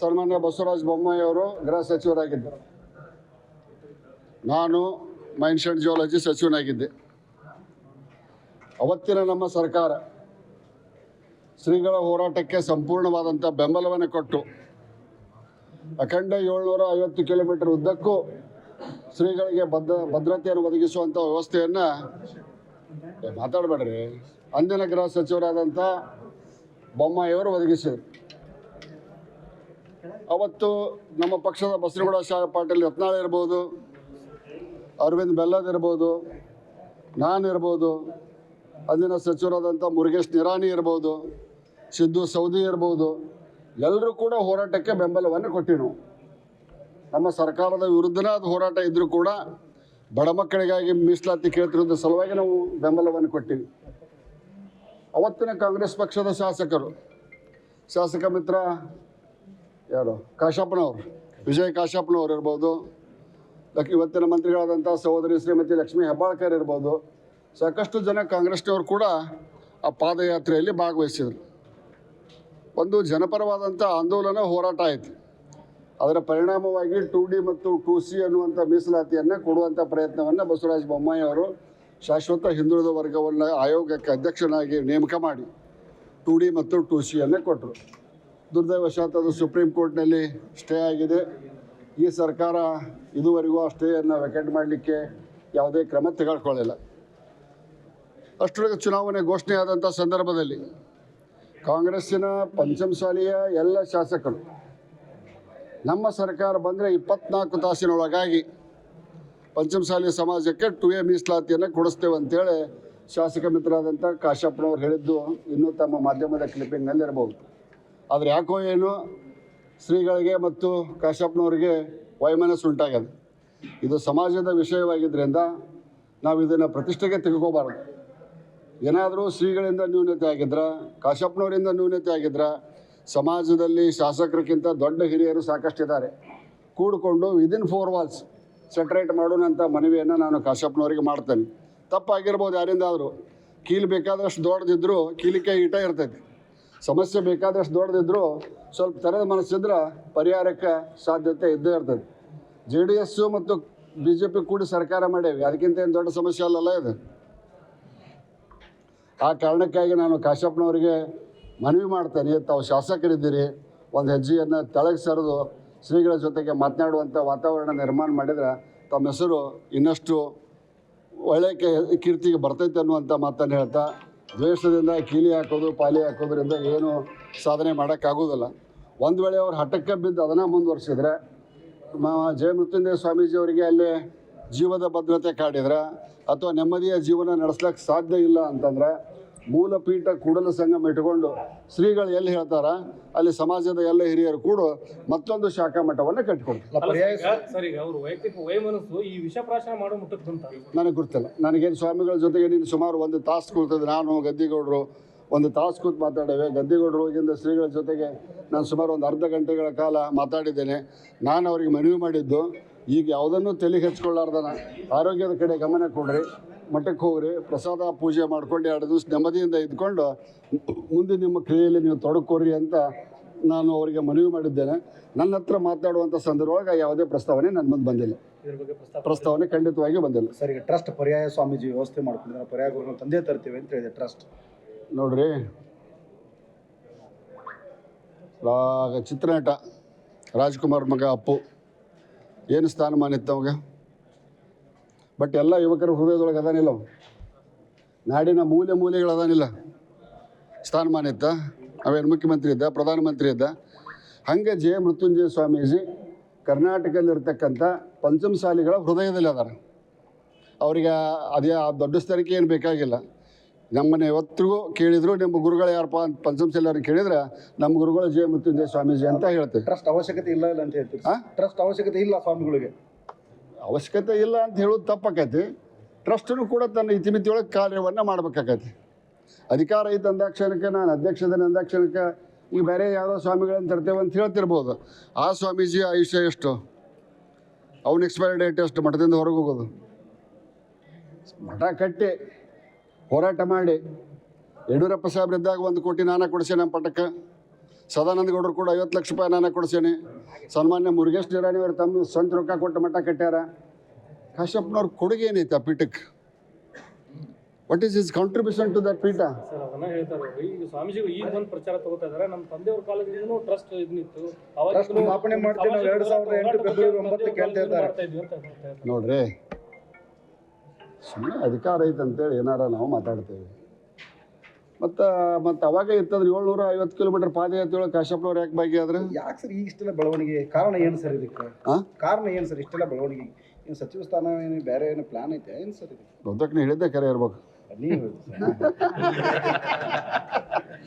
Speaker 7: ಸನ್ಮಾನ್ಯ ಬಸವರಾಜ ಬೊಮ್ಮಾಯಿ ಅವರು ಗೃಹ ಸಚಿವರಾಗಿದ್ದರು. ನಾನು ಮೈನ್ಸ್ ಆ್ಯಂಡ್ ಜಿಯಾಲಜಿ ಸಚಿವನಾಗಿದ್ದೆ. ಅವತ್ತಿನ ನಮ್ಮ ಸರ್ಕಾರ ಶ್ರೀಗಳ ಹೋರಾಟಕ್ಕೆ ಸಂಪೂರ್ಣವಾದಂಥ ಬೆಂಬಲವನ್ನು ಕೊಟ್ಟು ಅಖಂಡ 750 ಕಿಲೋಮೀಟರ್ ಉದ್ದಕ್ಕೂ ಶ್ರೀಗಳಿಗೆ ಭದ್ರತೆಯನ್ನು ಒದಗಿಸುವಂಥ ವ್ಯವಸ್ಥೆಯನ್ನು ಮಾತಾಡಬೇಡ್ರಿ ಅಂದಿನ ಗೃಹ ಸಚಿವರಾದಂಥ ಬೊಮ್ಮಾಯಿಯವರು ಒದಗಿಸಿದರು. ಅವತ್ತು ನಮ್ಮ ಪಕ್ಷದ ಬಸನಗೌಡ ಪಾಟೀಲ್ ಯತ್ನಾಳ್ ಇರ್ಬೋದು, ಅರವಿಂದ್ ಬೆಲ್ಲದ್ ಇರ್ಬೋದು, ನಾನಿರ್ಬೋದು, ಅಂದಿನ ಸಚಿವರಾದಂಥ ಮುರುಗೇಶ್ ನಿರಾಣಿ ಇರ್ಬೋದು, ಸಿದ್ದು ಸೌದಿ ಇರ್ಬೋದು, ಎಲ್ಲರೂ ಕೂಡ ಹೋರಾಟಕ್ಕೆ ಬೆಂಬಲವನ್ನು ಕೊಟ್ಟಿವಿ. ನಮ್ಮ ಸರ್ಕಾರದ ವಿರುದ್ಧನೇ ಅದು ಹೋರಾಟ ಇದ್ದರೂ ಕೂಡ ಬಡ ಮಕ್ಕಳಿಗಾಗಿ ಮೀಸಲಾತಿ ಕೇಳ್ತಿರೋದ್ರ ಸಲುವಾಗಿ ನಾವು ಬೆಂಬಲವನ್ನು ಕೊಟ್ಟಿವಿ. ಅವತ್ತಿನ ಕಾಂಗ್ರೆಸ್ ಪಕ್ಷದ ಶಾಸಕ ಮಿತ್ರ ಯಾರು ಕಾಶಪ್ಪನವರು, ವಿಜಯ್ ಕಾಶಪ್ಪನವ್ರು ಇರ್ಬೋದು, ಇವತ್ತಿನ ಮಂತ್ರಿಗಳಾದಂಥ ಸಹೋದರಿ ಶ್ರೀಮತಿ ಲಕ್ಷ್ಮೀ ಹೆಬ್ಬಾಳ್ಕರ್ ಇರ್ಬೋದು, ಸಾಕಷ್ಟು ಜನ ಕಾಂಗ್ರೆಸ್ನವರು ಕೂಡ ಆ ಪಾದಯಾತ್ರೆಯಲ್ಲಿ ಭಾಗವಹಿಸಿದರು. ಒಂದು ಜನಪರವಾದಂಥ ಆಂದೋಲನ ಹೋರಾಟ ಆಯಿತು. ಅದರ ಪರಿಣಾಮವಾಗಿ 2D ಮತ್ತು 2C ಅನ್ನುವಂಥ ಮೀಸಲಾತಿಯನ್ನು ಕೊಡುವಂಥ ಪ್ರಯತ್ನವನ್ನು ಬಸವರಾಜ ಬೊಮ್ಮಾಯಿ ಅವರು ಶಾಶ್ವತ ಹಿಂದುಳಿದ ವರ್ಗವನ್ನು ಆಯೋಗಕ್ಕೆ ಅಧ್ಯಕ್ಷನಾಗಿ ನೇಮಕ ಮಾಡಿ 2D ಮತ್ತು 2C ಕೊಟ್ಟರು. ದುರ್ದೈವಶಾತ್ ಅದು ಸುಪ್ರೀಂ ಕೋರ್ಟ್ನಲ್ಲಿ ಸ್ಟೇ ಆಗಿದೆ. ಈ ಸರ್ಕಾರ ಇದುವರೆಗೂ ಆ ಸ್ಟೇಯನ್ನು ವೆಕೆಟ್ ಮಾಡಲಿಕ್ಕೆ ಯಾವುದೇ ಕ್ರಮ ತೆಗೆದುಕೊಳ್ಳಿಲ್ಲ. ಅಷ್ಟರೊಳಗೆ ಚುನಾವಣೆ ಘೋಷಣೆ ಆದಂಥ ಸಂದರ್ಭದಲ್ಲಿ ಕಾಂಗ್ರೆಸ್ಸಿನ ಪಂಚಮಸಾಲಿಯ ಎಲ್ಲ ಶಾಸಕರು ನಮ್ಮ ಸರ್ಕಾರ ಬಂದರೆ 24 ತಾಸಿನೊಳಗಾಗಿ ಪಂಚಮಸಾಲಿ ಸಮಾಜಕ್ಕೆ 2A ಮೀಸಲಾತಿಯನ್ನು ಕೊಡಿಸ್ತೇವೆ ಅಂತೇಳಿ ಶಾಸಕ ಮಿತ್ರರಾದಂಥ ಕಾಶಪ್ಪನವ್ರು ಹೇಳಿದ್ದು ಇನ್ನೂ ತಮ್ಮ ಮಾಧ್ಯಮದ ಕ್ಲಿಪ್ಪಿಂಗ್ನಲ್ಲಿ ಇರ್ಬೋದು. ಆದರೆ ಯಾಕೋ ಏನು ಶ್ರೀಗಳಿಗೆ ಮತ್ತು ಕಾಶಪ್ಪನವ್ರಿಗೆ ವೈಮನಸ್ಸು ಉಂಟಾಗಿದೆ. ಇದು ಸಮಾಜದ ವಿಷಯವಾಗಿದ್ದರಿಂದ ನಾವು ಇದನ್ನು ಪ್ರತಿಷ್ಠೆಗೆ ತೆಗೆದುಕೋಬಾರ್ದು. ಏನಾದರೂ ಶ್ರೀಗಳಿಂದ ನ್ಯೂನತೆ ಆಗಿದ್ರೆ, ಕಾಶಪ್ಪನವರಿಂದ ನ್ಯೂನತೆ ಆಗಿದ್ರೆ, ಸಮಾಜದಲ್ಲಿ ಶಾಸಕರಿಗಿಂತ ದೊಡ್ಡ ಹಿರಿಯರು ಸಾಕಷ್ಟಿದ್ದಾರೆ. ಕೂಡಿಕೊಂಡು ವಿದಿನ್ 4 ವಾಲ್ಸ್ ಸೆಟ್ರೇಟ್ ಮಾಡೋಣಂಥ ಮನವಿಯನ್ನು ನಾನು ಕಾಶಪ್ಪನವರಿಗೆ ಮಾಡ್ತೇನೆ. ತಪ್ಪಾಗಿರ್ಬೋದು ಯಾರಿಂದಾದರೂ. ಕೀಲು ಬೇಕಾದಷ್ಟು ದೊಡ್ಡದಿದ್ದರೂ ಕೀಲಿಕೆ ಈಟ ಇರ್ತೈತಿ. ಸಮಸ್ಯೆ ಬೇಕಾದಷ್ಟು ದೊಡ್ಡದಿದ್ದರೂ ಸ್ವಲ್ಪ ತೆರೆದ ಮನಸ್ಸಿದ್ರೆ ಪರಿಹಾರಕ್ಕೆ ಸಾಧ್ಯತೆ ಇದ್ದೇ ಇರ್ತೈತಿ. JDS ಮತ್ತು BJP ಕೂಡಿ ಸರ್ಕಾರ ಮಾಡೇವಿ, ಅದಕ್ಕಿಂತ ಏನು ದೊಡ್ಡ ಸಮಸ್ಯೆ ಅಲ್ಲಲ್ಲ ಇದು. ಆ ಕಾರಣಕ್ಕಾಗಿ ನಾನು ಕಾಶಪ್ಪನವರಿಗೆ ಮನವಿ ಮಾಡ್ತೇನೆ, ತಾವು ಶಾಸಕರಿದ್ದೀರಿ, ಒಂದು ಹೆಜ್ಜೆಯನ್ನು ತೆಳಗೆ ಸರಿದು ಶ್ರೀಗಳ ಜೊತೆಗೆ ಮಾತನಾಡುವಂಥ ವಾತಾವರಣ ನಿರ್ಮಾಣ ಮಾಡಿದರೆ ತಮ್ಮ ಹೆಸರು ಇನ್ನಷ್ಟು ಒಳ್ಳೆಯ ಕೀರ್ತಿಗೆ ಬರ್ತೈತೆ ಅನ್ನುವಂಥ ಮಾತನ್ನು ಹೇಳ್ತಾ, ದ್ವೇಷದಿಂದ ಕೀಲಿ ಹಾಕೋದು ಪಾಲಿ ಹಾಕೋದ್ರಿಂದ ಏನು ಸಾಧನೆ ಮಾಡೋಕ್ಕಾಗೋದಿಲ್ಲ. ಒಂದು ವೇಳೆ ಅವ್ರು ಹಠಕ್ಕೆ ಬಿದ್ದು ಅದನ್ನು ಮುಂದುವರಿಸಿದ್ರೆ, ಜಯ ಮೃತ್ಯುಂಜಯ ಸ್ವಾಮೀಜಿಯವರಿಗೆ ಅಲ್ಲಿ ಜೀವದ ಭದ್ರತೆ ಕಾಡಿದ್ರೆ ಅಥವಾ ನೆಮ್ಮದಿಯ ಜೀವನ ನಡೆಸ್ಲಿಕ್ಕೆ ಸಾಧ್ಯ ಇಲ್ಲ ಅಂತಂದರೆ ಮೂಲಪೀಠ ಕೂಡಲ ಸಂಗಮ ಇಟ್ಕೊಂಡು ಶ್ರೀಗಳು ಎಲ್ಲಿ ಹೇಳ್ತಾರ ಅಲ್ಲಿ ಸಮಾಜದ ಎಲ್ಲ ಹಿರಿಯರು ಕೂಡ ಮತ್ತೊಂದು ಶಾಖಾ ಮಠವನ್ನು ಕಟ್ಟಿಕೊಡ್ತಾರೆ. ನನಗೆ ಗೊತ್ತಿಲ್ಲ. ನನಗೇನು ಸ್ವಾಮಿಗಳ ಜೊತೆಗೆ ನೀನು ಸುಮಾರು 1 ತಾಸು ಕೂರ್ತದೆ. ನಾನು ಗದ್ದಿಗೌಡರು 1 ತಾಸು ಕೂತು ಮಾತಾಡೇವೆ. ಗದ್ದಿಗೌಡರು ಹೋಗಿಂದ ಶ್ರೀಗಳ ಜೊತೆಗೆ ನಾನು ಸುಮಾರು ಒಂದು ಅರ್ಧ ಗಂಟೆಗಳ ಕಾಲ ಮಾತಾಡಿದ್ದೇನೆ. ನಾನು ಅವರಿಗೆ ಮನವಿ ಮಾಡಿದ್ದು, ಈಗ ಯಾವುದನ್ನು ತಲೆಗೆ ಹಚ್ಕೊಳ್ಳಾರ್ದನ ಆರೋಗ್ಯದ ಕಡೆ ಗಮನ ಕೊಡ್ರಿ, ಮಠಕ್ಕೆ ಹೋಗ್ರಿ, ಪ್ರಸಾದ ಪೂಜೆ ಮಾಡ್ಕೊಂಡು 2 ದಿವಸ ನೆಮ್ಮದಿಯಿಂದ ಇದ್ಕೊಂಡು ಮುಂದೆ ನಿಮ್ಮ ಕ್ರಿಯೆಯಲ್ಲಿ ನೀವು ತೊಡಕೋರಿ ಅಂತ ನಾನು ಅವರಿಗೆ ಮನವಿ ಮಾಡಿದ್ದೇನೆ. ನನ್ನ ಹತ್ರ ಮಾತನಾಡುವಂಥ ಸಂದರ್ಭದೊಳಗೆ ಯಾವುದೇ ಪ್ರಸ್ತಾವನೆ ನನ್ನ ಮುಂದೆ ಬಂದಿಲ್ಲ. ಪ್ರಸ್ತಾವನೆ ಖಂಡಿತವಾಗಿ ಬಂದಿಲ್ಲ.
Speaker 11: ಸರ್, ಈಗ ಟ್ರಸ್ಟ್ ಪರ್ಯಾಯ ಸ್ವಾಮೀಜಿ ವ್ಯವಸ್ಥೆ ಮಾಡ್ಕೊಂಡಿದ್ದಾರೆ, ಪರ್ಯಾಯ ಗುರುಗಳು ತಂದೆ ತರ್ತೀವಿ ಅಂತ ಹೇಳಿದೆ ಟ್ರಸ್ಟ್.
Speaker 7: ನೋಡ್ರಿ, ಚಿತ್ರನಟ ರಾಜ್ಕುಮಾರ್ ಮಗ ಅಪ್ಪು ಏನು ಸ್ಥಾನಮಾನ ಇತ್ತು ಅವಾಗ, ಬಟ್ ಎಲ್ಲ ಯುವಕರ ಹೃದಯದೊಳಗೆ ಅದಾನಿಲ್ಲ, ನಾಡಿನ ಮೂಲೆಗಳು ಅದಾನಿಲ್ಲ, ಸ್ಥಾನಮಾನ ಇತ್ತ. ಅವೇನು ಮುಖ್ಯಮಂತ್ರಿ ಇದ್ದ, ಪ್ರಧಾನಮಂತ್ರಿ ಇದ್ದ. ಹಾಗೆ ಜಯ ಮೃತ್ಯುಂಜಯ ಸ್ವಾಮೀಜಿ ಕರ್ನಾಟಕದಲ್ಲಿರ್ತಕ್ಕಂಥ ಪಂಚಮಸಾಲಿಗಳ ಹೃದಯದಲ್ಲಿ ಅದಾರ. ಅವರಿಗೆ ಅದೇ ಆ ದೊಡ್ಡ ಸ್ಥಳಕ್ಕೆ ಏನು ಬೇಕಾಗಿಲ್ಲ. ನಮ್ಮನ್ನು ಯಾವತ್ತಿಗೂ ಕೇಳಿದ್ರು ನಿಮ್ಮ ಗುರುಗಳು ಯಾರಪ್ಪ ಅಂತ ಪಂಚಮಸಾಲಿ ಕೇಳಿದ್ರೆ ನಮ್ಮ ಗುರುಗಳು ಜಯ ಮೃತ್ಯುಂಜಯ ಸ್ವಾಮೀಜಿ ಅಂತ ಹೇಳ್ತೀವಿ.
Speaker 11: ಟ್ರಸ್ಟ್ ಅವಶ್ಯಕತೆ ಇಲ್ಲ ಅಂತ ಹೇಳ್ತೀವಿ. ಟ್ರಸ್ಟ್ ಅವಶ್ಯಕತೆ ಇಲ್ಲ ಸ್ವಾಮಿಗಳಿಗೆ,
Speaker 7: ಅವಶ್ಯಕತೆ ಇಲ್ಲ ಅಂತ ಹೇಳೋದು ತಪ್ಪಾಕೈತಿ. ಟ್ರಸ್ಟನ್ನು ಕೂಡ ತನ್ನ ಇತಿಮಿತಿಯೊಳಗೆ ಕಾರ್ಯವನ್ನು ಮಾಡ್ಬೇಕಾಗೈತಿ. ಅಧಿಕಾರ ಐತೆ ಅಂದಾಕ್ಷಣಕ್ಕೆ, ನಾನು ಅಧ್ಯಕ್ಷದ ಅಂದಾಕ್ಷಣಕ್ಕೆ ಈಗ ಬೇರೆ ಯಾವುದೋ ಸ್ವಾಮಿಗಳನ್ನು ತರ್ತೇವೆ ಅಂತ ಹೇಳ್ತಿರ್ಬೋದು. ಆ ಸ್ವಾಮೀಜಿ ಆಯುಷ್ಯ ಎಷ್ಟು, ಅವನ ಎಕ್ಸ್ಪೈರಿ ಡೇಟ್ ಎಷ್ಟು, ಮಠದಿಂದ ಹೊರಗೆ ಹೋಗೋದು. ಮಠ ಕಟ್ಟಿ ಹೋರಾಟ ಮಾಡಿ ಯಡಿಯೂರಪ್ಪ ಸಾಹೇಬ್ರಿದ್ದಾಗ 1 ಕೋಟಿ ನಾನ ಕೊಡಿಸೇನೆ ನಮ್ಮ ಪಟ್ಟಕ್ಕೆ. ಸದಾನಂದ ಗೌಡರು ಕೂಡ 50 ಲಕ್ಷ ರೂಪಾಯಿ ನಾನ ಕೊಡಿಸೇನೆ. ಸನ್ಮಾನ್ಯ ಮುರುಗೇಶ್ ನಿರಾಣಿಯವರು ತಮ್ಮ ಸ್ವಂತ ರೊಕ್ಕ ಕೊಟ್ಟು ಮಠ ಕಟ್ಟ್ಯಾರ. ಕಾಶ್ಯಪ್ನವ್ರ ಕೊಡುಗೆ ಏನೈತೆ ಆ ಪೀಠಕ್ಕೆ? What is his contribution to that ಪೀಠ?
Speaker 3: ಸರ್, ಅದನ್ನ ಹೇಳ್ತಾರೆ. ಈಗ ಸ್ವಾಮೀಜಿಗಳು ಈಗ ಒಂದು ಪ್ರಚಾರ ತಗೋತಾ ಇದ್ದಾರೆ. ನಮ್ಮ ತಂದೆಯವ್ರ ಕಾಲದಿಂದನೂ ಟ್ರಸ್ಟ್ ಇದ್ನಿತ್ತು,
Speaker 11: ಟ್ರಸ್ಟ್ ಸ್ಥಾಪನೆ ಮಾಡ್ತೀವಿ ನಾವು 2008 ಫೆಬ್ರವರಿ 9ಕ್ಕೆ ಅಂತ ಹೇಳ್ತಾರೆ.
Speaker 7: ನೋಡ್ರಿ, ಸುಮ್ಮನೆ ಅಧಿಕಾರ ಐತೆ ಅಂತೇಳಿ ಏನಾರ ನಾವು ಮಾತಾಡ್ತೇವೆ. ಮತ್ತು ಅವಾಗ ಇತ್ತಂದ್ರೆ 750 ಕಿಲೋಮೀಟರ್ ಪಾದಯಾತ್ರೆಯೊಳಗೆ ಕಾಶ್ಯಪ್ನವ್ರು ಯಾಕೆ ಭಾಗಿಯಾದ್ರೆ?
Speaker 11: ಯಾಕೆ ಸರ್ ಈಗ ಇಷ್ಟೆಲ್ಲ ಬೆಳವಣಿಗೆ? ಕಾರಣ ಏನು ಸರ್ ಇದಕ್ಕೆ? ಕಾರಣ ಏನು ಸರ್ ಇಷ್ಟೆಲ್ಲ ಬೆಳವಣಿಗೆ? ಏನು ಸಚಿವ ಸ್ಥಾನ ಏನು ಬೇರೆ ಏನು ಪ್ಲಾನ್ ಐತೆ ಏನು ಸರ್ ಇದು?
Speaker 7: ಬಹುತೇಕ ಹೇಳಿದ್ದೆ ಕರೆ ಇರ್ಬೇಕು.
Speaker 11: ನೀವು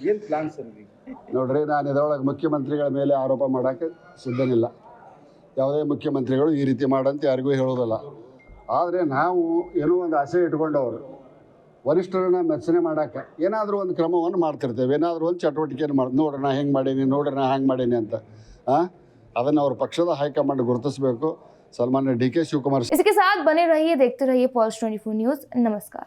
Speaker 11: ಏನು ಪ್ಲಾನ್ ಸರ್ ಈಗ?
Speaker 7: ನೋಡ್ರಿ, ನಾನು ಇದರೊಳಗೆ ಮುಖ್ಯಮಂತ್ರಿಗಳ ಮೇಲೆ ಆರೋಪ ಮಾಡೋಕ್ಕೆ ಸಿದ್ಧನಿಲ್ಲ. ಯಾವುದೇ ಮುಖ್ಯಮಂತ್ರಿಗಳು ಈ ರೀತಿ ಮಾಡಂತ ಯಾರಿಗೂ ಹೇಳೋದಲ್ಲ. ಆದರೆ ನಾವು ಏನೋ ಒಂದು ಆಸೆ ಇಟ್ಕೊಂಡವರು ವರಿಷ್ಠರನ್ನ ಮೆಚ್ಚನೆ ಮಾಡೋಕ್ಕೆ ಏನಾದರೂ ಒಂದು ಕ್ರಮವನ್ನು ಮಾಡ್ತಿರ್ತೇವೆ, ಏನಾದರೂ ಒಂದು ಚಟುವಟಿಕೆಯನ್ನು ನೋಡ್ರಿ ನಾ ಹೆಂಗೆ ಮಾಡೀನಿ, ನೋಡ್ರಿ ನಾ ಹಂಗೆ ಮಾಡೀನಿ ಅಂತ. ಅದನ್ನು ಅವ್ರ ಪಕ್ಷದ ಹೈಕಮಾಂಡ್ ಗುರುತಿಸಬೇಕು. सलमान DK शिवकुमार।
Speaker 1: इसके साथ बने रहिए, देखते रहिए पॉल्स 24 न्यूज़। नमस्कार।